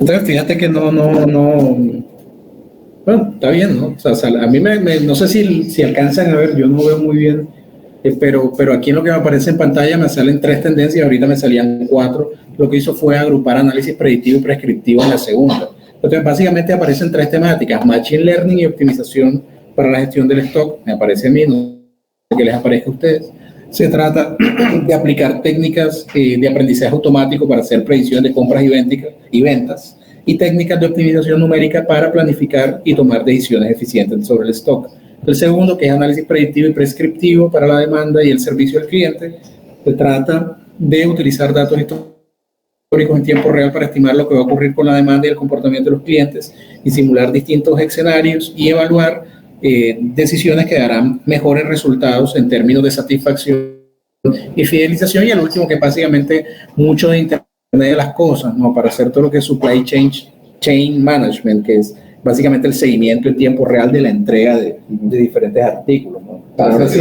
Entonces, fíjate que no. Bueno, está bien, ¿no? O sea, a mí no sé si alcanzan a ver, yo no veo muy bien, pero aquí en lo que me aparece en pantalla me salen 3 tendencias, ahorita me salían 4. Lo que hizo fue agrupar análisis predictivo y prescriptivo en la segunda. Entonces, básicamente aparecen 3 temáticas: Machine Learning y optimización para la gestión del stock. Me aparece a mí, no sé que les aparezca a ustedes. Se trata de aplicar técnicas de aprendizaje automático para hacer predicciones de compras y ventas, y técnicas de optimización numérica para planificar y tomar decisiones eficientes sobre el stock. El segundo, que es análisis predictivo y prescriptivo para la demanda y el servicio al cliente, se trata de utilizar datos históricos en tiempo real para estimar lo que va a ocurrir con la demanda y el comportamiento de los clientes y simular distintos escenarios y evaluar decisiones que darán mejores resultados en términos de satisfacción y fidelización. Y el último, que es básicamente mucho de Internet de las cosas, ¿no? Para hacer todo lo que es supply chain management, que es básicamente el seguimiento en tiempo real de la entrega de diferentes artículos, ¿no? Ahora sí.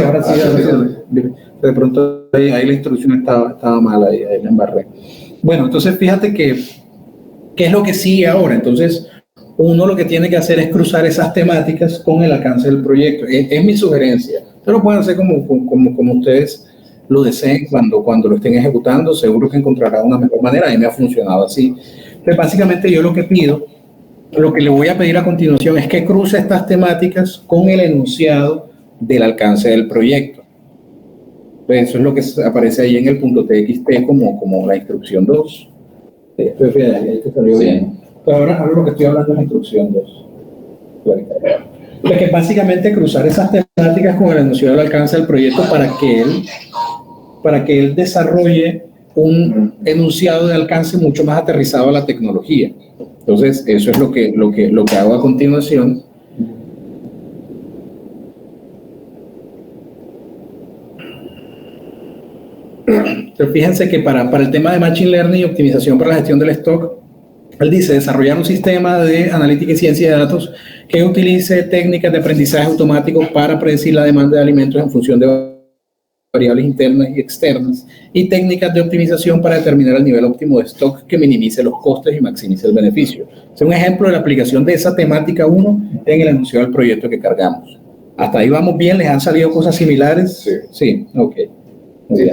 De pronto ahí la instrucción estaba mala, ahí la embarré. Bueno, entonces fíjate ¿qué es lo que sigue ahora? Entonces, uno lo que tiene que hacer es cruzar esas temáticas con el alcance del proyecto. Es mi sugerencia. Ustedes lo pueden hacer como ustedes lo deseen cuando lo estén ejecutando. Seguro que encontrarán una mejor manera. A mí me ha funcionado así. Entonces, básicamente yo lo que le voy a pedir a continuación es que cruce estas temáticas con el enunciado del alcance del proyecto. Pues eso es lo que aparece ahí en el punto TXT como la instrucción 2. Entonces, fíjate, ahí te salió bien. Ahora lo que estoy hablando es la instrucción 2. Que básicamente cruzar esas temáticas con el enunciado del alcance del proyecto para que él desarrolle un enunciado de alcance mucho más aterrizado a la tecnología. Entonces, eso es lo que hago a continuación. Entonces, fíjense que para el tema de Machine Learning y optimización para la gestión del stock, él dice desarrollar un sistema de analítica y ciencia de datos que utilice técnicas de aprendizaje automático para predecir la demanda de alimentos en función de variables internas y externas, y técnicas de optimización para determinar el nivel óptimo de stock que minimice los costes y maximice el beneficio. Es un ejemplo de la aplicación de esa temática 1 en el anuncio del proyecto que cargamos. Hasta ahí vamos bien, ¿les han salido cosas similares? Sí, ok. Sí,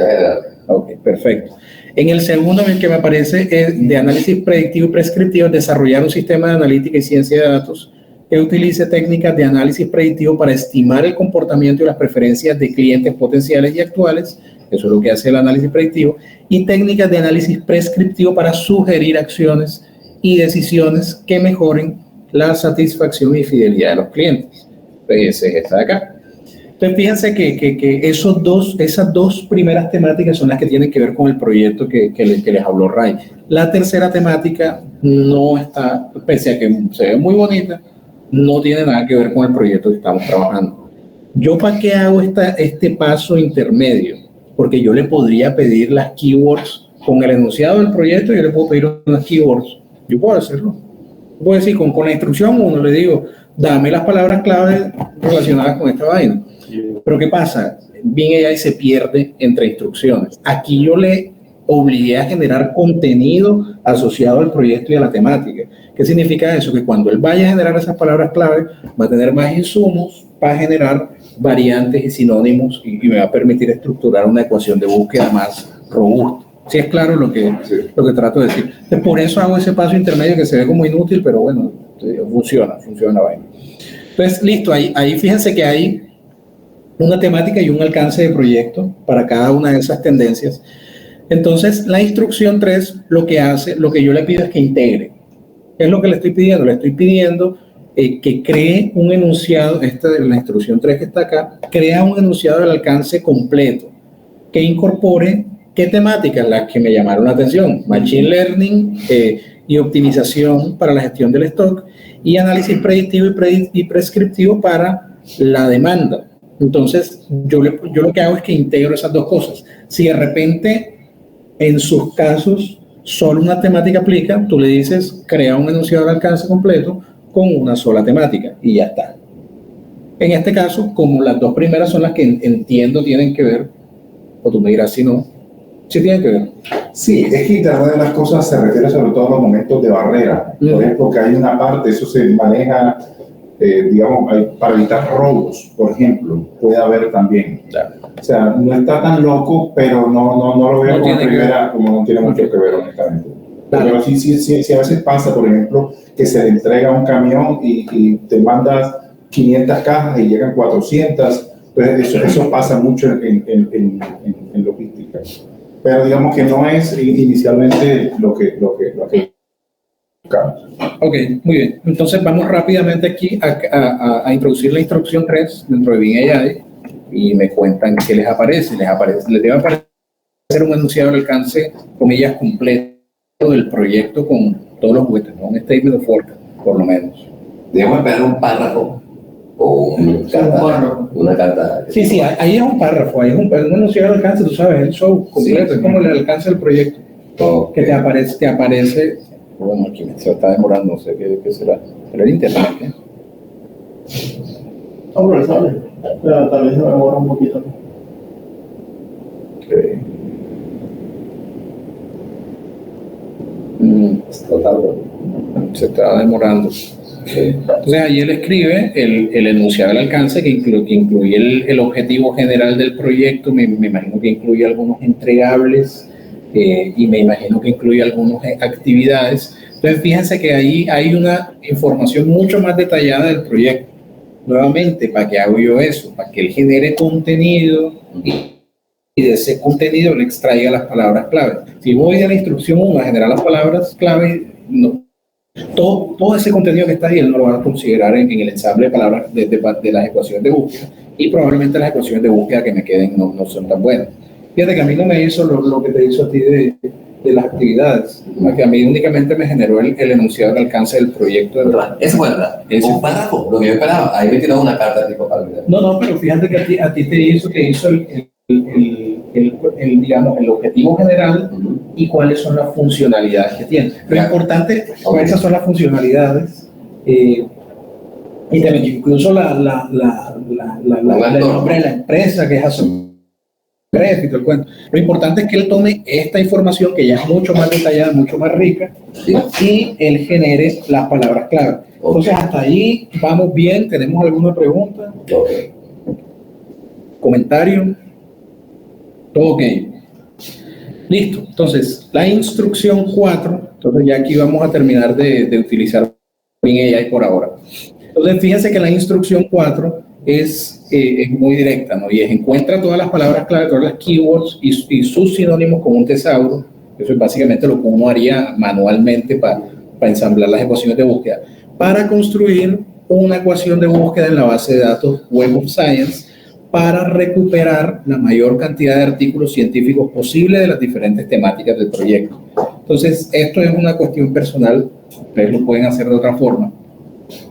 ok, perfecto. En el segundo, el que me aparece es de análisis predictivo y prescriptivo, desarrollar un sistema de analítica y ciencia de datos que utilice técnicas de análisis predictivo para estimar el comportamiento y las preferencias de clientes potenciales y actuales. Eso es lo que hace el análisis predictivo. Y técnicas de análisis prescriptivo para sugerir acciones y decisiones que mejoren la satisfacción y fidelidad de los clientes. Pues ese está acá. Entonces, fíjense que esas dos primeras temáticas son las que tienen que ver con el proyecto que les habló Ray. La tercera temática no está, pese a que se ve muy bonita, no tiene nada que ver con el proyecto que estamos trabajando. ¿Yo para qué hago este paso intermedio? Porque yo le podría pedir las keywords con el enunciado del proyecto, yo le puedo pedir unas keywords. Yo puedo hacerlo. Puedo decir, con la instrucción 1 le digo, dame las palabras clave relacionadas con esta vaina. Pero ¿qué pasa? Bing AI se pierde entre instrucciones. Aquí yo le obligué a generar contenido asociado al proyecto y a la temática. ¿Qué significa eso? Que cuando él vaya a generar esas palabras clave, va a tener más insumos para generar variantes y sinónimos y me va a permitir estructurar una ecuación de búsqueda más robusta. Si es claro lo que trato de decir. Entonces, por eso hago ese paso intermedio que se ve como inútil, pero bueno, funciona la vaina. Entonces, listo, ahí fíjense que hay una temática y un alcance de proyecto para cada una de esas tendencias. Entonces, la instrucción 3 lo que hace, lo que yo le pido es que integre. ¿Qué es lo que le estoy pidiendo? Le estoy pidiendo que cree un enunciado, esta de la instrucción 3 que está acá, crea un enunciado del alcance completo, que incorpore qué temáticas, las que me llamaron la atención: Machine Learning y optimización para la gestión del stock, y análisis predictivo y prescriptivo para la demanda. Entonces, yo lo que hago es que integro esas dos cosas. Si de repente, en sus casos, solo una temática aplica, tú le dices, crea un enunciado de alcance completo con una sola temática, y ya está. En este caso, como las dos primeras son las que entiendo tienen que ver, o tú me dirás si no, sí tienen que ver. Sí, es que Internet de las cosas se refiere sobre todo a los momentos de barrera. Por ejemplo, que hay una parte, eso se maneja, digamos, para evitar robos, por ejemplo, puede haber también. Claro. O sea, no está tan loco, pero no lo veo como primera, como no tiene mucho que ver, honestamente. Claro. Pero sí, a veces pasa, por ejemplo, que se le entrega un camión y te mandas 500 cajas y llegan 400. Entonces, eso pasa mucho en logística. Pero digamos que no es inicialmente lo que buscamos. Ok, muy bien. Entonces vamos rápidamente aquí a introducir la instrucción 3 dentro de Bing AI y me cuentan qué les aparece. Les debe aparecer un enunciado de alcance, comillas, completo del proyecto con todos los juguetes, ¿no? Un statement of work, por lo menos. Debemos esperar un párrafo o una carta. Sí, ahí es un párrafo, ahí es un enunciado de alcance, tú sabes, el show completo, sí. Es como el alcance del proyecto. Okay. Que te aparece, bueno, aquí se está demorando, no sé qué será, pero el internet, ¿eh? No, pero sale, tal vez se demora un poquito. Okay. Se está demorando. Entonces ahí él escribe el enunciado del alcance que incluye el objetivo general del proyecto, me imagino que incluye algunos entregables y me imagino que incluye algunas actividades. Entonces fíjense que ahí hay una información mucho más detallada del proyecto. Nuevamente, ¿para qué hago yo eso? Para que él genere contenido y de ese contenido le extraiga las palabras clave. Si voy de la instrucción 1 a generar las palabras clave, no. Todo ese contenido que está ahí, él no lo va a considerar en el ensamble de palabras de las ecuaciones de búsqueda, y probablemente las ecuaciones de búsqueda que me queden no son tan buenas. Fíjate que a mí no me hizo lo que te hizo a ti de las actividades, que a mí únicamente me generó el enunciado del alcance del proyecto. Eso fue verdad. Un párrafo, lo que yo esperaba. Ahí me tiró una carta tipo para olvidar. No, pero fíjate que a ti te hizo digamos, el objetivo general y cuáles son las funcionalidades que tiene. Lo importante, esas son las funcionalidades y también incluso el nombre de la empresa, que es Azul y todo el cuento. Lo importante es que él tome esta información que ya es mucho más detallada, mucho más rica, y él genere las palabras clave. Entonces hasta ahí vamos bien. ¿Tenemos alguna pregunta? ¿Comentario? Todo ok. Listo. Entonces, la instrucción 4, entonces ya aquí vamos a terminar de utilizar Bing AI por ahora. Entonces, fíjense que la instrucción 4 es muy directa, ¿no? Y es encuentra todas las palabras clave, todas las keywords y sus sinónimos con un tesauro. Eso es básicamente lo que uno haría manualmente para ensamblar las ecuaciones de búsqueda, para construir una ecuación de búsqueda en la base de datos Web of Science, para recuperar la mayor cantidad de artículos científicos posible de las diferentes temáticas del proyecto. Entonces, esto es una cuestión personal, ustedes lo pueden hacer de otra forma,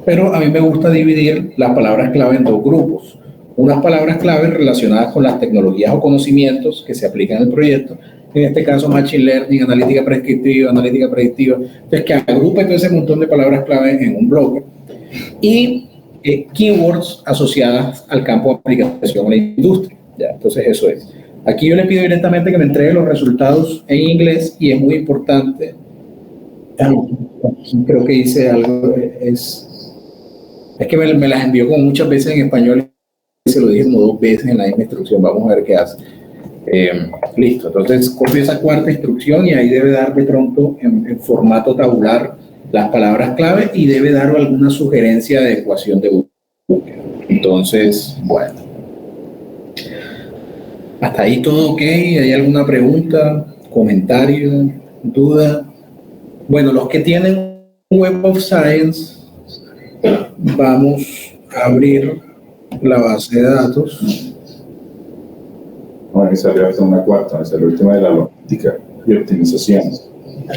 pero a mí me gusta dividir las palabras clave en dos grupos. Unas palabras clave relacionadas con las tecnologías o conocimientos que se aplican en el proyecto, en este caso Machine Learning, analítica prescriptiva, analítica predictiva, entonces que agrupe todo ese montón de palabras clave en un bloque, y keywords asociadas al campo de aplicación en la industria. ¿Ya? Entonces eso es. Aquí yo le pido directamente que me entregue los resultados en inglés y es muy importante. Aquí creo que dice algo, es que me las envió como muchas veces en español y se lo dije como 2 veces en la misma instrucción. Vamos a ver qué hace. Listo, entonces copio esa cuarta instrucción y ahí debe dar de pronto en formato tabular las palabras clave y debe dar alguna sugerencia de ecuación de búsqueda. Entonces, bueno. Hasta ahí todo ok. ¿Hay alguna pregunta, comentario, duda? Bueno, los que tienen Web of Science, vamos a abrir la base de datos. No, esa es una cuarta, esa es la última de la logística y optimización.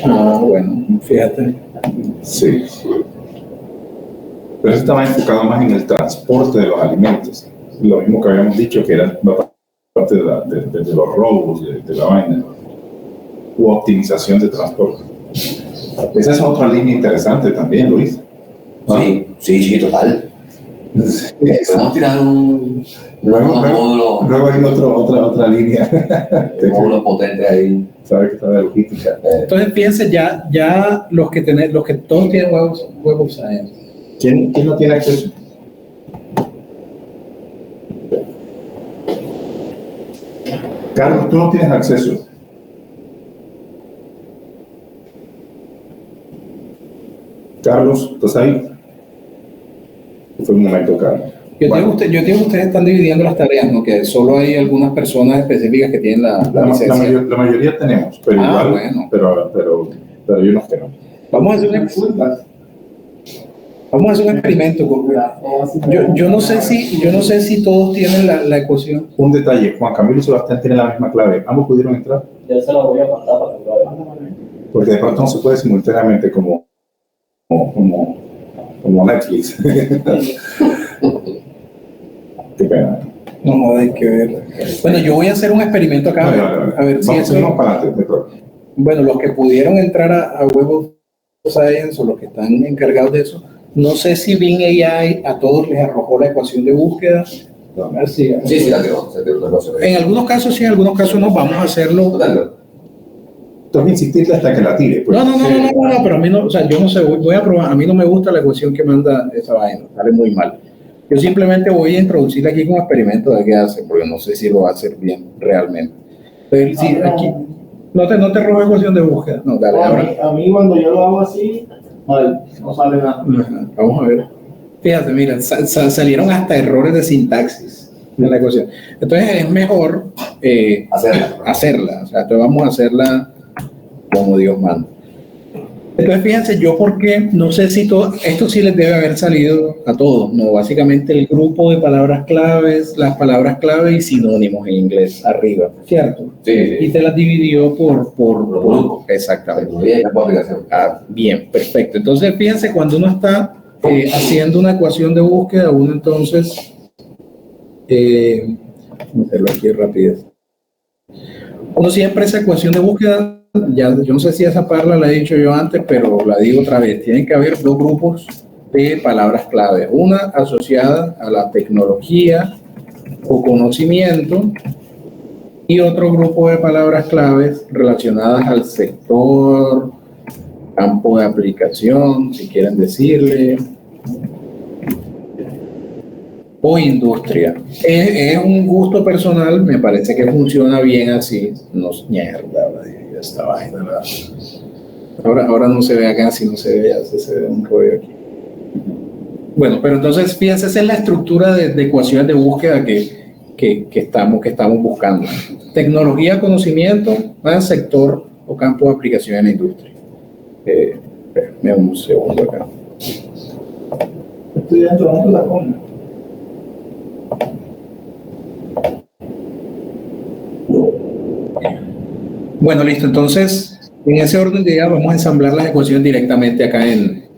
Ah, bueno, fíjate. Sí. Pero eso estaba enfocado más en el transporte de los alimentos. Lo mismo que habíamos dicho, que era parte de los robos, de la vaina. U optimización de transporte. Esa es otra línea interesante también, Luis. ¿Ah? Sí, total. Podemos tirar un módulo. Luego hay otra línea. Un módulo potente ahí. Sabe que está de logística. Entonces fíjense, ya los que todos tienen Web of Science. ¿Quién no tiene acceso? Carlos, tú no tienes acceso. Carlos, ¿estás ahí? Fue un momento, Carlos. Yo digo que ustedes están dividiendo las tareas, ¿no? Que solo hay algunas personas específicas que tienen la licencia. La mayoría tenemos, pero igual, bueno. pero hay unos que no. Vamos a hacer un experimento. Yo no sé si todos tienen la ecuación. Un detalle, Juan Camilo y Sebastián tienen la misma clave. ¿Ambos pudieron entrar? Ya se lo voy a mandar para que lo vean. Porque de pronto no se puede simultáneamente como Netflix. Qué pena. No, hay que ver. Bueno, yo voy a hacer un experimento acá. A ver si eso. Vamos para adelante. Bueno, los que pudieron entrar a Web of Science o los que están encargados de eso, no sé si Bing AI a todos les arrojó la ecuación de búsqueda. No. Sí, la tiró. En algunos casos sí, en algunos casos no. Vamos a hacerlo. Tengo que insistirle hasta que la tire. Pues. No, pero a mí no, o sea, yo no sé, voy a probar. A mí no me gusta la ecuación que manda esa vaina, sale muy mal. Yo simplemente voy a introducirla aquí como experimento de qué hace, porque no sé si lo va a hacer bien realmente. Entonces, sí, aquí, no te robo ecuación de búsqueda. No, dale, ahora. A mí cuando yo lo hago así, mal, no sale nada. Vamos a ver. Fíjate, mira, salieron hasta errores de sintaxis en la ecuación. Entonces es mejor hacerla. O sea, entonces vamos a hacerla como Dios manda. Entonces fíjense, yo porque no sé si esto sí les debe haber salido a todos, no, básicamente el grupo de palabras claves, las palabras clave y sinónimos en inglés arriba, ¿cierto? Sí. Y te las dividió por exactamente. Bien, perfecto. Entonces fíjense, cuando uno está haciendo una ecuación de búsqueda, uno entonces vamos a hacerlo aquí rápido. Uno siempre esa ecuación de búsqueda, ya, yo no sé si esa parla la he dicho yo antes, pero la digo otra vez, tienen que haber 2 grupos de palabras clave, una asociada a la tecnología o conocimiento y otro grupo de palabras claves relacionadas al sector, campo de aplicación, si quieren decirle, o industria. Es un gusto personal, me parece que funciona bien así. Mierda, esta vaina. Ahora no se ve acá, si no se ve, ya se ve un rollo aquí. Bueno, pero entonces fíjense, esa es la estructura de ecuaciones de búsqueda que estamos buscando. Tecnología, conocimiento, sector o campo de aplicación en la industria. Espérame un segundo acá. Estoy dentro de la coma. Bueno, listo. Entonces, en ese orden de ideas vamos a ensamblar las ecuaciones directamente acá en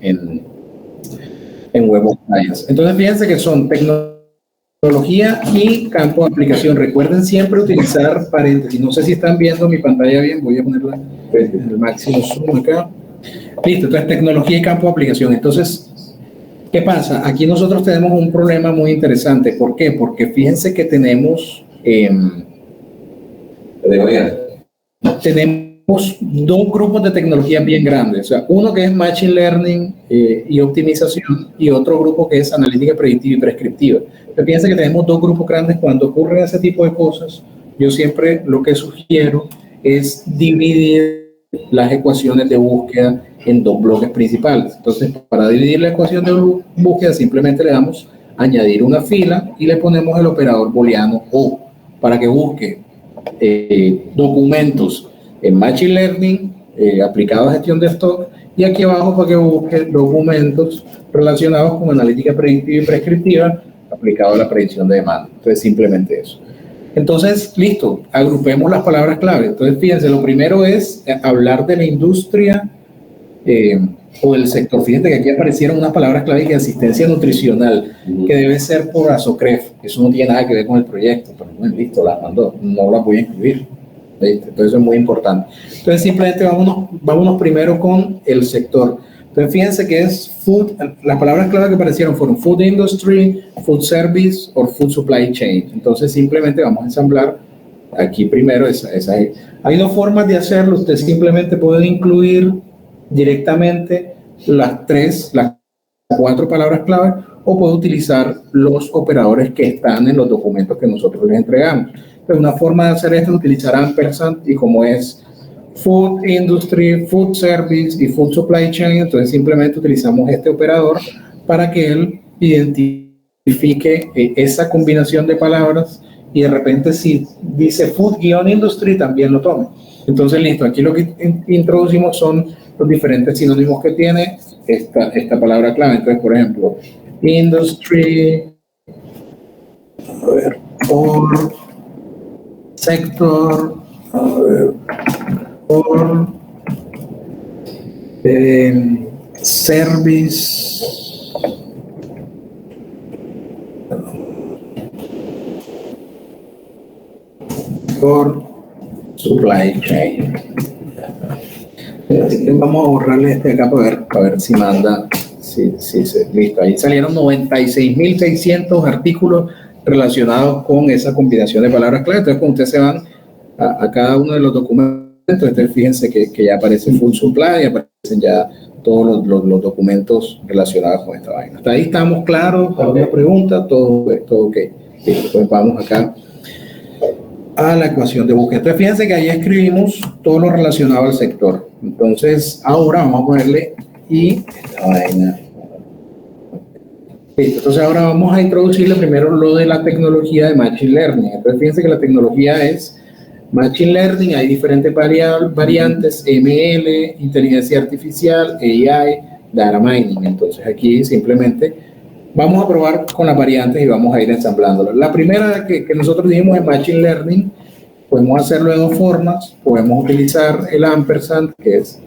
Web of Science. Entonces, fíjense que son tecnología y campo de aplicación. Recuerden siempre utilizar paréntesis. No sé si están viendo mi pantalla bien. Voy a ponerla en el máximo zoom acá. Listo. Entonces, tecnología y campo de aplicación. Entonces, ¿qué pasa? Aquí nosotros tenemos un problema muy interesante. ¿Por qué? Porque fíjense que tenemos Tenemos dos grupos de tecnologías bien grandes. O sea, uno que es Machine Learning y optimización, y otro grupo que es analítica predictiva y prescriptiva. Pero piensa que tenemos dos grupos grandes. Cuando ocurren ese tipo de cosas, yo siempre lo que sugiero es dividir las ecuaciones de búsqueda en dos bloques principales. Entonces, para dividir la ecuación de búsqueda, simplemente le damos añadir una fila y le ponemos el operador booleano O para que busque documentos en Machine Learning aplicado a gestión de stock, y aquí abajo para que busque documentos relacionados con analítica predictiva y prescriptiva aplicado a la predicción de demanda. Entonces, simplemente eso. Entonces, listo, agrupemos las palabras clave. Entonces, fíjense, lo primero es hablar de la industria o del sector. Fíjense que aquí aparecieron unas palabras clave de asistencia nutricional, que debe ser por ASOCREF. Eso no tiene nada que ver con el proyecto, pero bueno, listo, las mandó, no las voy a incluir. ¿Viste? Entonces, eso es muy importante. Entonces, simplemente vámonos primero con el sector. Entonces, fíjense que es food, las palabras clave que aparecieron fueron food industry, food service o food supply chain. Entonces, simplemente vamos a ensamblar aquí primero esa. Hay dos formas de hacerlo. Usted simplemente puede incluir directamente las cuatro palabras clave, o puede utilizar los operadores que están en los documentos que nosotros les entregamos. Entonces, una forma de hacer esto es utilizar ampersand, y como es Food Industry, Food Service y Food Supply Chain, entonces simplemente utilizamos este operador para que él identifique esa combinación de palabras, y de repente si dice Food-Industry también lo tome. Entonces, listo, aquí lo que introducimos son los diferentes sinónimos que tiene esta palabra clave. Entonces, por ejemplo, Industry, or sector, or service, or supply chain. Así que vamos a borrarle este acá para ver si manda. Listo, ahí salieron 96.600 artículos relacionados con esa combinación de palabras clave. Entonces, cuando ustedes se van a cada uno de los documentos, entonces fíjense que ya aparece full supply, aparecen ya todos los documentos relacionados con esta vaina. Hasta ahí estamos claros. ¿Alguna pregunta? Todo ok. Entonces vamos acá a la ecuación de búsqueda. Entonces fíjense que ahí escribimos todo lo relacionado al sector. Entonces ahora vamos a ponerle esta vaina. Listo. Entonces ahora vamos a introducirle primero lo de la tecnología de Machine Learning. Entonces fíjense que la tecnología es Machine Learning, hay diferentes variantes, ML, inteligencia artificial, AI, Data Mining. Entonces aquí simplemente vamos a probar con las variantes y vamos a ir ensamblándolas. La primera que nosotros dijimos es Machine Learning. Podemos hacerlo de dos formas. Podemos utilizar el ampersand, que es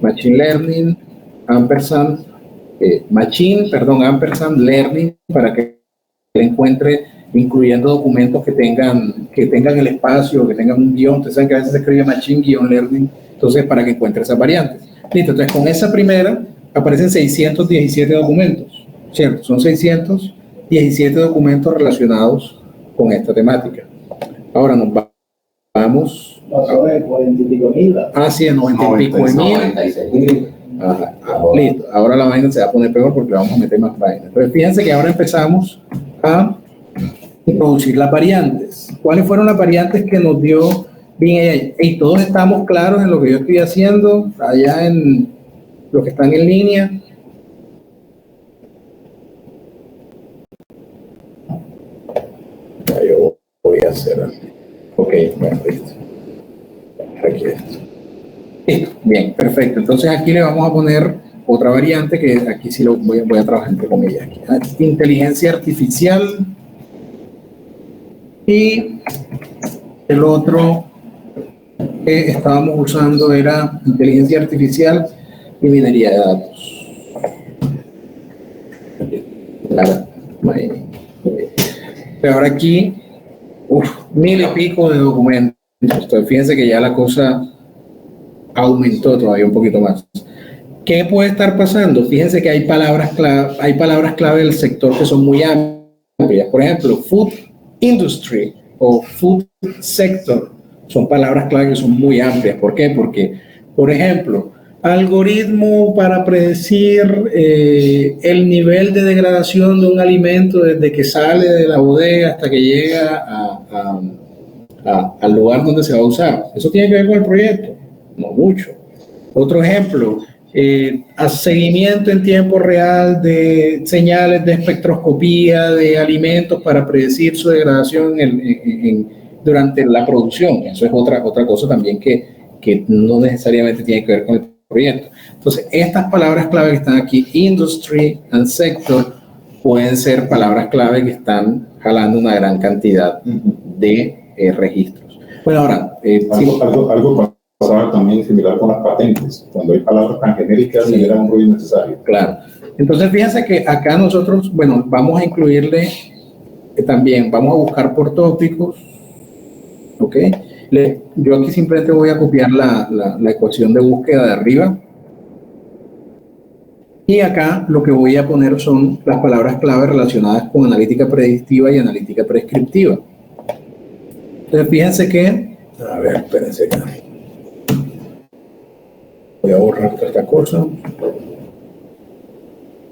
Machine Learning, ampersand, ampersand Learning, para que encuentre incluyendo documentos que tengan el espacio, que tengan un guión. Ustedes saben que a veces se escribe Machine-Learning, entonces para que encuentre esas variantes. Listo, entonces con esa primera aparecen 617 documentos, ¿cierto? Son 617 documentos relacionados con esta temática. Ahora nos vamos a 40 y pico mil. hacia 90 y pico de mil. 96.000. Ajá. Listo, ahora la vaina se va a poner peor porque le vamos a meter más vaina. Entonces fíjense que ahora empezamos a introducir las variantes. ¿Cuáles fueron las variantes que nos dio Bing AI? Y todos estamos claros en lo que yo estoy haciendo, allá en los que están en línea. Ya yo voy a hacer. Ok, bueno, listo. Aquí esto. Listo, bien, perfecto. Entonces aquí le vamos a poner otra variante que aquí sí lo voy a trabajar entre comillas. Aquí. Inteligencia artificial. Y el otro que estábamos usando era inteligencia artificial y minería de datos. Pero ahora aquí, 1000 y pico de documentos. Entonces, fíjense que ya la cosa aumentó todavía un poquito más. ¿Qué puede estar pasando? Fíjense que hay palabras clave del sector que son muy amplias. Por ejemplo, food industry o food sector son palabras clave que son muy amplias. ¿Por qué? Porque, por ejemplo, algoritmo para predecir el nivel de degradación de un alimento desde que sale de la bodega hasta que llega al lugar donde se va a usar. ¿Eso tiene que ver con el proyecto? No mucho. Otro ejemplo, a seguimiento en tiempo real de señales de espectroscopía de alimentos para predecir su degradación durante la producción. Eso es otra cosa también que no necesariamente tiene que ver con el proyecto. Entonces, estas palabras clave que están aquí, industry and sector, pueden ser palabras clave que están jalando una gran cantidad de registros. Bueno, ahora, algo pasaba también similar con las patentes. Cuando hay palabras tan genéricas, sí, genera un ruido innecesario. Claro. Entonces, fíjense que acá nosotros, bueno, vamos a incluirle también, vamos a buscar por tópicos, ¿ok? Yo aquí simplemente voy a copiar la ecuación de búsqueda de arriba. Y acá lo que voy a poner son las palabras clave relacionadas con analítica predictiva y analítica prescriptiva. Entonces, fíjense que, a ver, espérense acá. Voy a borrar toda esta cosa.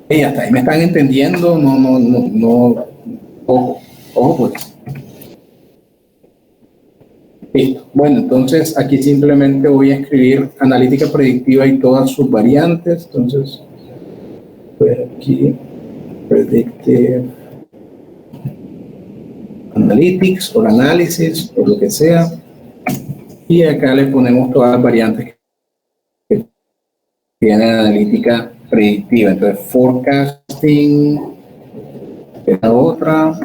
Y hasta ahí me están entendiendo. No. Ojo, pues. Listo. Bueno, entonces aquí simplemente voy a escribir analítica predictiva y todas sus variantes. Entonces, pues aquí, predictive analytics o análisis o lo que sea. Y acá le ponemos todas las variantes que tienen analítica predictiva. Entonces, forecasting, esta otra.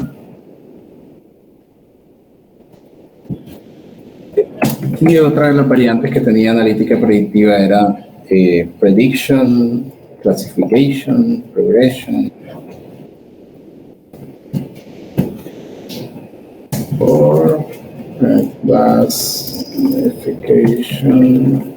Y otra de las variantes que tenía analítica predictiva era prediction, classification, regression, or classification,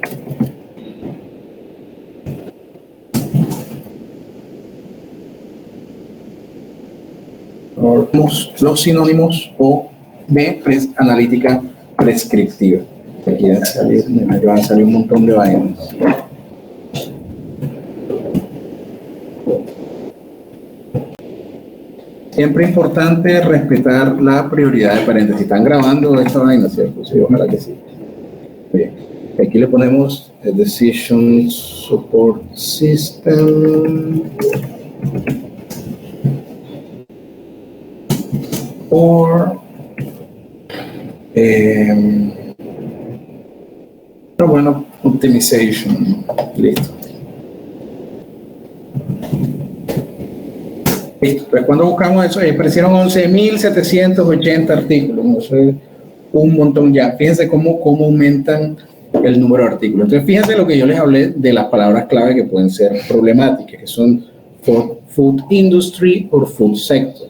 or los sinónimos, o B, analítica prescriptiva. Aquí van a salir un montón de vainas. Siempre importante respetar la prioridad de paréntesis. ¿Están grabando esta vaina, cierto? Sí, ojalá que sí. Bien. Aquí le ponemos Decision Support System. Or pero bueno, optimization. Listo. Listo. Pues cuando buscamos eso, aparecieron 11.780 artículos. No sé, un montón ya. Fíjense cómo aumentan el número de artículos. Entonces, fíjense lo que yo les hablé de las palabras clave que pueden ser problemáticas, que son food industry o food sector.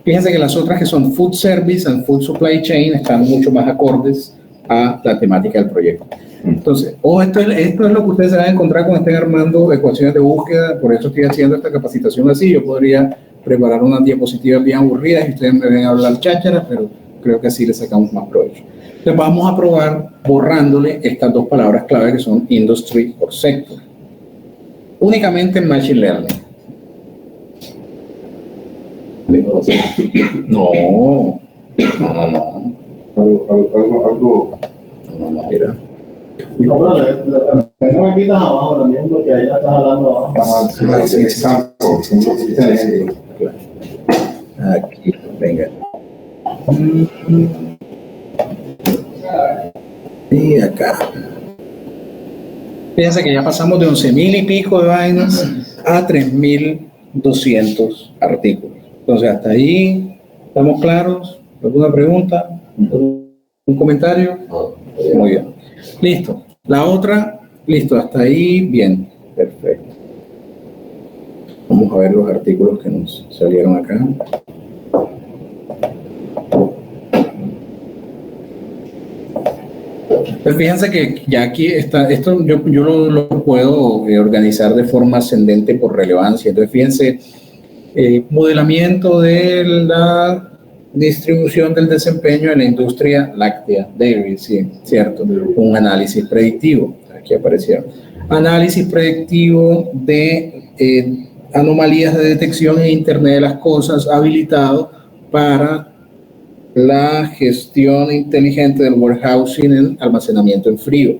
Fíjense que las otras, que son food service and food supply chain, están mucho más acordes a la temática del proyecto. Entonces, esto es lo que ustedes se van a encontrar cuando estén armando ecuaciones de búsqueda. Por eso estoy haciendo esta capacitación así. Yo podría preparar unas diapositivas bien aburridas y ustedes me ven hablar cháchara, pero creo que así le sacamos más provecho. Entonces, vamos a probar borrándole estas dos palabras clave que son industry o sector. Únicamente en Machine Learning. No, Algo. Mira. No, pero no me quitas abajo también, porque ahí ya estás hablando abajo. Aquí, venga. Y acá. Fíjense que ya pasamos de 11.000 y pico de vainas a 3.200 artículos. Entonces, hasta ahí, ¿estamos claros? ¿Alguna pregunta? ¿Un comentario? Muy bien. Listo. La otra, listo, hasta ahí, bien. Perfecto. Vamos a ver los artículos que nos salieron acá. Pues fíjense que ya aquí está, esto yo lo puedo organizar de forma ascendente por relevancia. Entonces, fíjense, modelamiento de distribución del desempeño en la industria láctea, dairy, sí, cierto, un análisis predictivo, aquí aparecieron. Análisis predictivo de anomalías de detección en Internet de las Cosas, habilitado para la gestión inteligente del warehousing en almacenamiento en frío.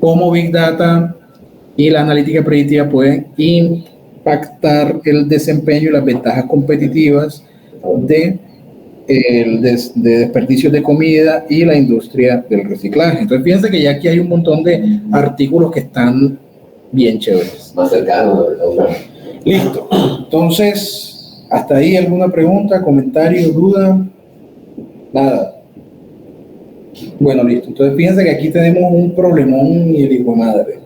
Cómo Big Data y la analítica predictiva pueden impactar el desempeño y las ventajas competitivas de desperdicios de comida y la industria del reciclaje. Entonces, fíjense que ya aquí hay un montón de artículos que están bien chéveres. Más cercano. Listo. Entonces, hasta ahí alguna pregunta, comentario, duda. Nada. Bueno, listo. Entonces, fíjense que aquí tenemos un problemón y el hijo de madre.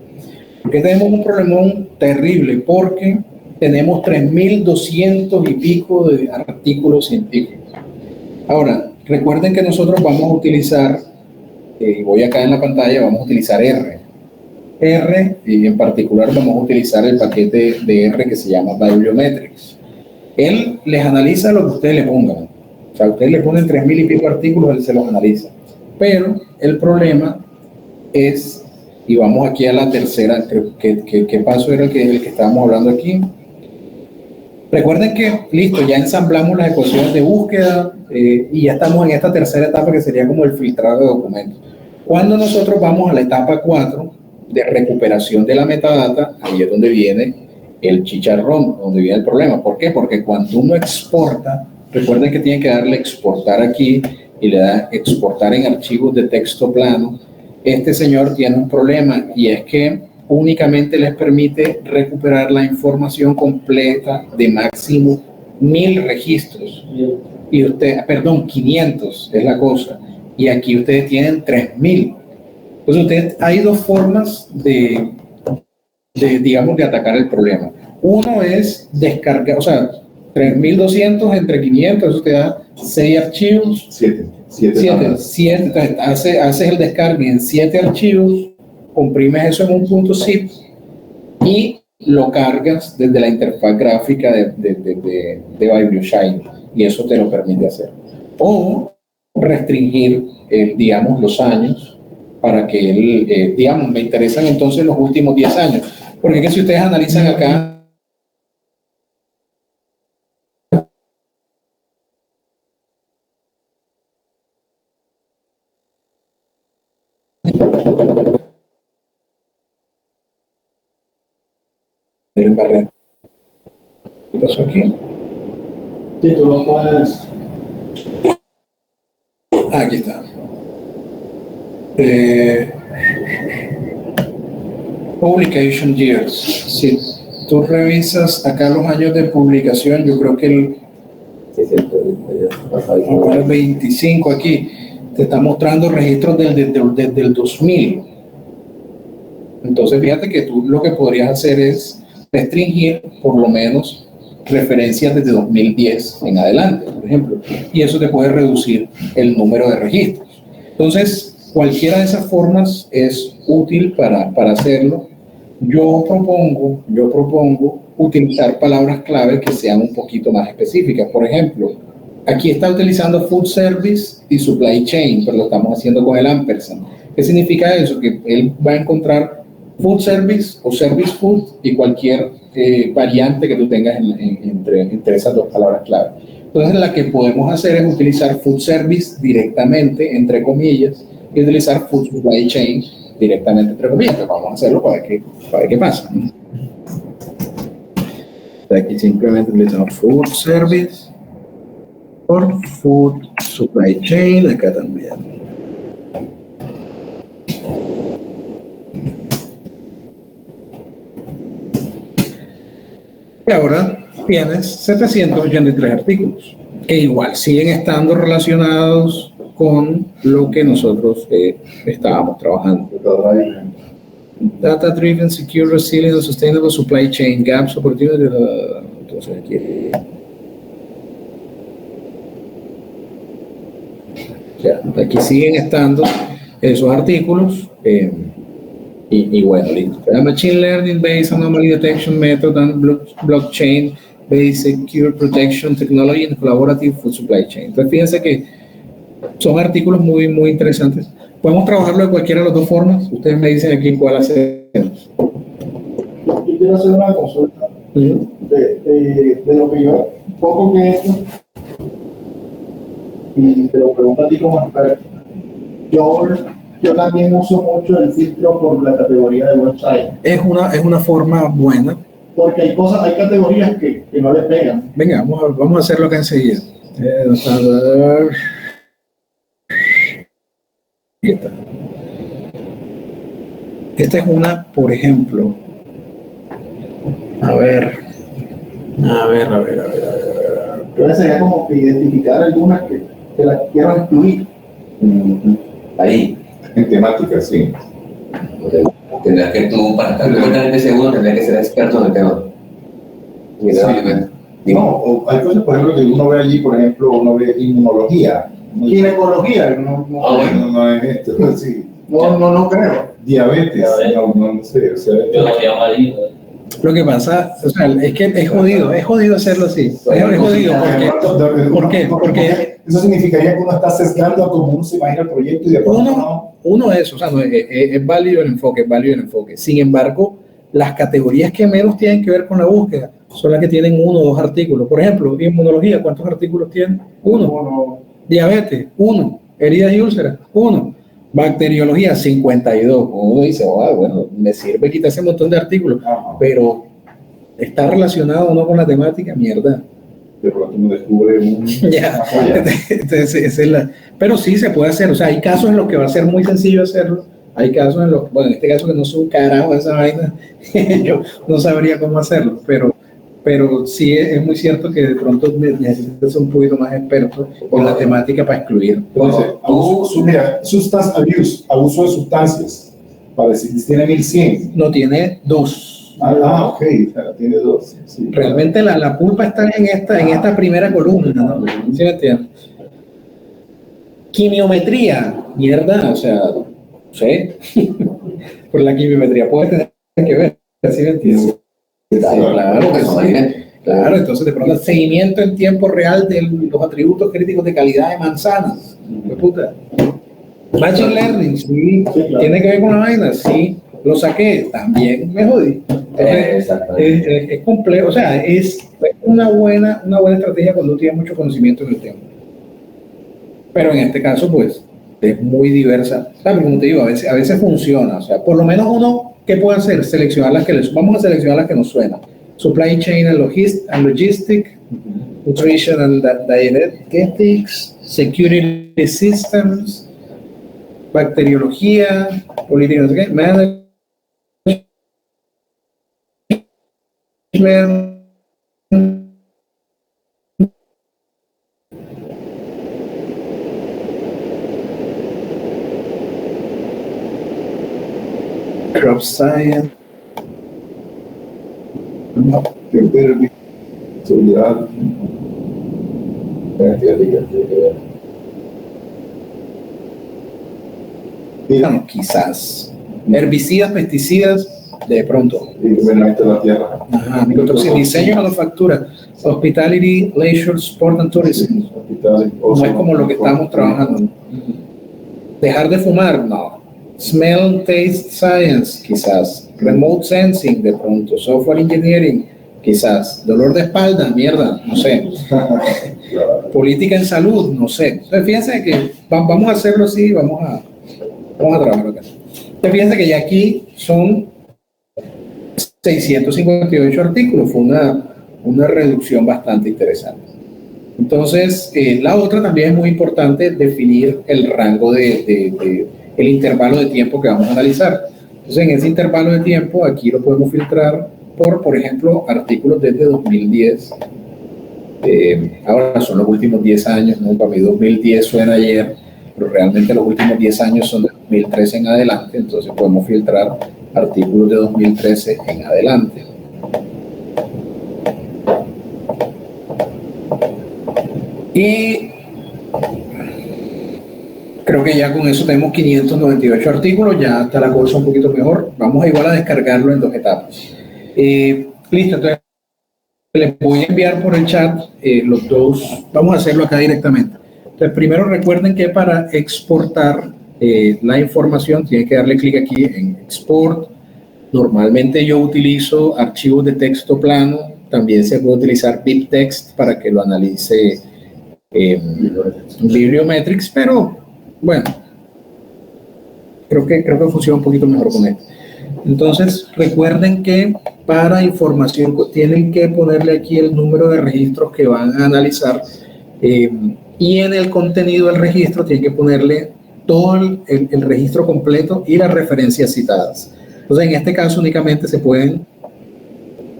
Porque tenemos un problemón terrible porque tenemos 3.200 y pico de artículos científicos. Ahora, recuerden que nosotros vamos a utilizar, voy acá en la pantalla, vamos a utilizar R. Y en particular vamos a utilizar el paquete de R que se llama Bibliometrics. Él les analiza lo que ustedes le pongan. O sea, ustedes le ponen 3.000 y pico artículos, él se los analiza. Pero el problema es, y vamos aquí a la tercera, ¿qué paso era el que estábamos hablando aquí? Recuerden que, listo, ya ensamblamos las ecuaciones de búsqueda y ya estamos en esta tercera etapa que sería como el filtrado de documentos. Cuando nosotros vamos a la etapa 4 de recuperación de la metadata, ahí es donde viene el chicharrón, donde viene el problema. ¿Por qué? Porque cuando uno exporta, recuerden que tiene que darle exportar aquí y le da exportar en archivos de texto plano. Este señor tiene un problema y es que únicamente les permite recuperar la información completa de máximo 1.000 registros. Y usted, perdón, 500 es la cosa. Y aquí ustedes tienen 3.000. Entonces, ustedes, hay dos formas digamos, de atacar el problema. Uno es descargar, o sea, 3.200 entre 500, eso te da 6 archivos. 7. Entonces, haces el descargue en 7 archivos, comprimes eso en un punto zip y lo cargas desde la interfaz gráfica de BiblioShine, y eso te lo permite hacer. O restringir, digamos, los años para que él, digamos, me interesan entonces los últimos 10 años, porque es que si ustedes analizan acá, ¿qué pasó aquí? Sí, tú lo puedes. Aquí está. Publication years. Si tú revisas acá los años de publicación, yo creo que el 25 aquí te está mostrando registros del 2000. Entonces, fíjate que tú lo que podrías hacer es restringir por lo menos referencias desde 2010 en adelante, por ejemplo, y eso te puede reducir el número de registros. Entonces, cualquiera de esas formas es útil para hacerlo. Yo propongo utilizar palabras clave que sean un poquito más específicas. Por ejemplo, aquí está utilizando food service y supply chain, pero lo estamos haciendo con el ampersand. ¿Qué significa eso? Que él va a encontrar food service o service food y cualquier variante que tú tengas entre esas dos palabras clave. Entonces, la que podemos hacer es utilizar food service directamente, entre comillas, y utilizar food supply chain directamente, entre comillas. Entonces, vamos a hacerlo para ver qué pasa. Aquí simplemente utilizamos food service por food supply chain, acá también. Y ahora tienes 783 artículos, que igual siguen estando relacionados con lo que nosotros estábamos trabajando. Data Driven, Secure, Resilient, Sustainable Supply Chain, Gaps, Opportunity. Entonces aquí siguen estando esos artículos. Y bueno, listo. Machine Learning Based Anomaly Detection Method and Blockchain Secure Protection Technology and Collaborative Food Supply Chain. Entonces, fíjense que son artículos muy, muy interesantes. Podemos trabajarlo de cualquiera de las dos formas. Ustedes me dicen aquí cuál hacemos. Yo quiero hacer una consulta de lo que yo poco que he hecho, y te lo pregunto a ti como experto. Yo también uso mucho el filtro por la categoría de website. Es una forma buena. Porque hay categorías que no le pegan. Venga, vamos a hacerlo acá enseguida. Esta es una, por ejemplo. A ver. Entonces sería como que identificar algunas que las quiero incluir. Ahí. En temática, sí. Tendrás que tú, para estar completamente seguro, tendrás que ser experto en el tema. No, o hay cosas, por ejemplo, que uno ve allí, por ejemplo, uno ve inmunología. Ginecología, No es esto, sí. no creo. Diabetes, no sé, o sea, Lo que pasa, o sea, es que es jodido hacerlo así. Es jodido. ¿Por qué? Porque eso significaría que uno está sesgando a cómo uno se imagina el proyecto y de pronto uno es, o sea, no, es válido el enfoque, Sin embargo, las categorías que menos tienen que ver con la búsqueda son las que tienen 1 o 2 artículos. Por ejemplo, inmunología, ¿cuántos artículos tiene? 1. Diabetes, 1. Heridas y úlceras, 1. Bacteriología, 52. Uno dice, bueno, me sirve quitar ese montón de artículos, pero ¿está relacionado o no con la temática? Mierda. de pronto uno descubre un... Ya. Entonces, esa es la... Pero sí se puede hacer, o sea, hay casos en los que va a ser muy sencillo hacerlo, hay casos en los, bueno, en este caso que no soy un carajo esa vaina, yo no sabría cómo hacerlo, pero sí es muy cierto que de pronto necesitas un poquito más experto en la temática para excluir. Entonces, substance abuse, abuso de sustancias, para decir, tiene 1100. No, tiene 2. Ok, o sea, tiene 2. Sí. Realmente la culpa está en esta primera columna, ¿no? ¿Sí me entiendes? Quimiometría, mierda, o sea, no sé, por la quimiometría puede tener que ver, ¿sí me entiendes? Claro, entonces de pronto el seguimiento en tiempo real de los atributos críticos de calidad de manzanas. ¿Qué puta? Machine Learning, sí, claro. ¿Tiene que ver con la vaina? Sí, lo saqué, también me jodí. Es complejo, o sea, es una buena estrategia cuando uno tiene mucho conocimiento en el tema. Pero en este caso, pues, es muy diversa. ¿Sabes? Como te digo, a veces funciona, o sea, por lo menos uno, ¿qué puede hacer? Seleccionar las que vamos a seleccionar las que nos suenan. Supply Chain and Logistics, Nutrition and Dietetics, Security Systems, Bacteriología, Política, Management, Crop Science, Seguridad. Bueno, quizás. Herbicidas, pesticidas, de pronto. La tierra. Ajá, diseño y manufactura. Hospitality, Leisure, Sport and Tourism. No es como lo que estamos trabajando. Dejar de fumar, no. Smell, Taste, Science, quizás. Remote Sensing, de pronto. Software Engineering, quizás. Dolor de espalda, mierda, no sé. Política en salud, no sé. Entonces, fíjense que vamos a hacerlo así, vamos a trabajar acá. Entonces, fíjense que ya aquí son 658 artículos, fue una reducción bastante interesante. Entonces, la otra también es muy importante definir el rango el intervalo de tiempo que vamos a analizar. Entonces, en ese intervalo de tiempo, aquí lo podemos filtrar por ejemplo, artículos desde 2010. Ahora son los últimos 10 años, ¿no? Para mí 2010 suena ayer, pero realmente los últimos 10 años son de 2013 en adelante, entonces podemos filtrar artículos de 2013 en adelante. Y creo que ya con eso tenemos 598 artículos, ya está la cosa un poquito mejor. Vamos a igual a descargarlo en 2 etapas. Listo, entonces Les voy a enviar por el chat los dos. Vamos a hacerlo acá directamente. Entonces, primero recuerden que para exportar la información tienen que darle clic aquí en Export. Normalmente yo utilizo archivos de texto plano. También se puede utilizar BibTeX para que lo analice Bibliometrics, pero bueno, creo que funciona un poquito mejor con esto. Entonces, recuerden que para información tienen que ponerle aquí el número de registros que van a analizar y en el contenido del registro tienen que ponerle todo el registro completo y las referencias citadas. Entonces, en este caso únicamente se pueden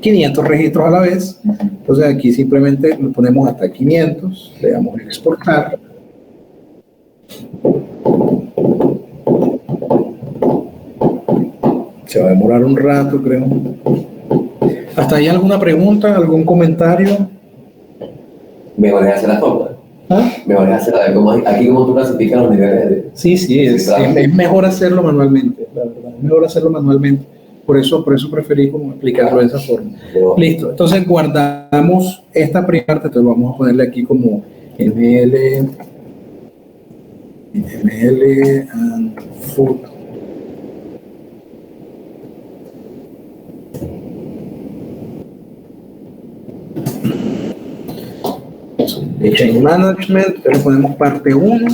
500 registros a la vez. Entonces, aquí simplemente lo ponemos hasta 500, le damos a exportar. Se va a demorar un rato, creo. ¿Hasta ahí alguna pregunta, algún comentario? Mejor es hacer la forma. ¿Ah? Mejor es hacer aquí como tú clasificas los niveles de... Sí, es mejor hacerlo manualmente, la verdad. Es mejor hacerlo manualmente. Por eso preferí como explicarlo de esa forma. Pero, Listo, entonces guardamos esta primera parte, entonces vamos a ponerle aquí como ML and food. De Chain Management, entonces le ponemos parte 1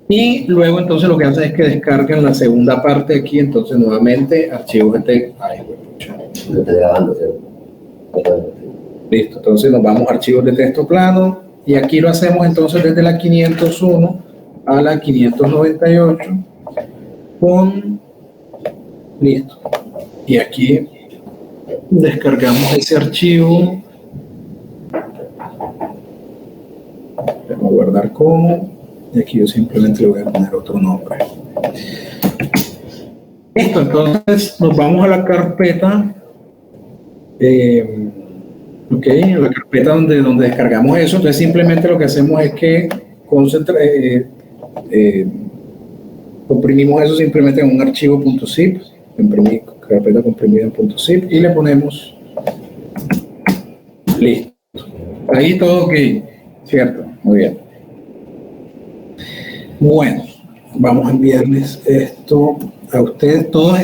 y luego entonces lo que hace es que descargan la segunda parte aquí, entonces nuevamente archivos de texto. lo estoy grabando, ¿sí? Listo, entonces nos vamos a archivos de texto plano y aquí lo hacemos entonces desde la 501 a la 598 con listo, y aquí descargamos ese archivo. Vamos a guardar como, y aquí yo simplemente le voy a poner otro nombre. Listo, entonces nos vamos a la carpeta, la carpeta donde descargamos eso. Entonces simplemente lo que hacemos es que comprimimos eso simplemente en un archivo .zip, carpeta comprimida en .zip y le ponemos listo. Ahí todo ok, ¿cierto? Muy bien. Bueno, vamos a enviarles esto a ustedes. Todos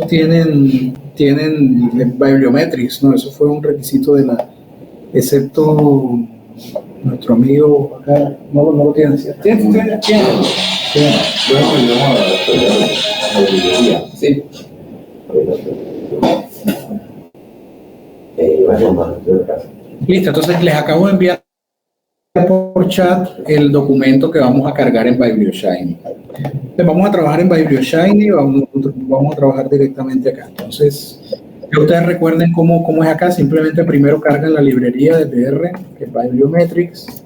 tienen bibliometrics, ¿no? Eso fue un requisito de la, excepto nuestro amigo acá, no lo tienen, ¿cierto? ¿Tienen? Sí. Listo, entonces les acabo de enviar por chat el documento que vamos a cargar en BiblioShiny. Entonces vamos a trabajar en BiblioShiny, vamos a trabajar directamente acá. Entonces, que ustedes recuerden cómo es acá, simplemente primero cargan la librería de PR, que es Bibliometrics.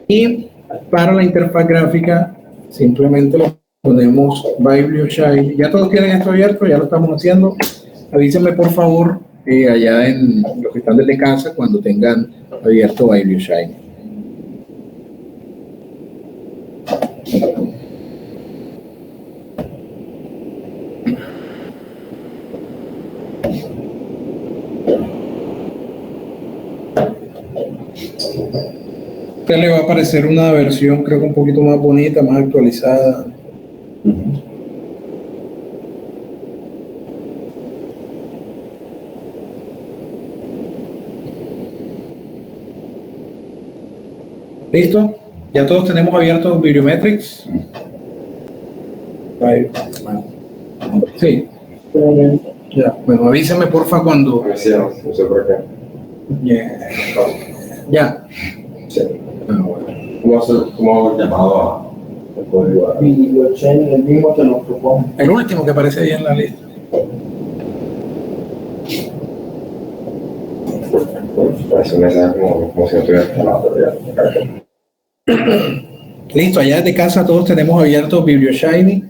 Y para la interfaz gráfica, simplemente le ponemos BiblioShiny. Ya todos tienen esto abierto, ya lo estamos haciendo. Avísenme por favor allá en los que están desde casa cuando tengan abierto BiblioShiny. Usted le va a aparecer una versión creo que un poquito más bonita, más actualizada. ¿Listo? Ya todos tenemos abierto Bibliometrics. Sí. Ya. Bueno, avísenme porfa cuando. No sé por qué. Ya. Sí. Bueno. ¿Cómo hago el llamado a el código? BiblioShiny, el mismo te lo propongo. El último que aparece ahí en la lista. Parece un mensaje como si no estuviera instalado, pero ya. Listo, allá desde casa todos tenemos abierto BiblioShiny.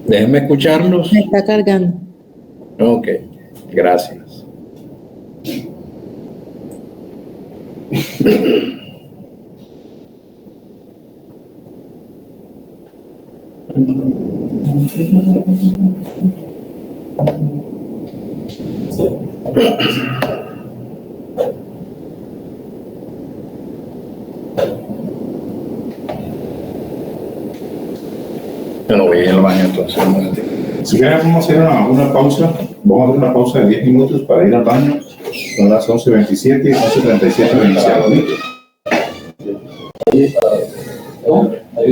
Déjenme escucharlos. Me está cargando. Ok, gracias. Yo no voy a ir al baño entonces. Un momentito. Si quieren, vamos a hacer una pausa. Vamos a hacer una pausa de 10 minutos para ir al baño. Son las 11:27 y 11:37 iniciamos.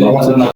Vamos a hacer una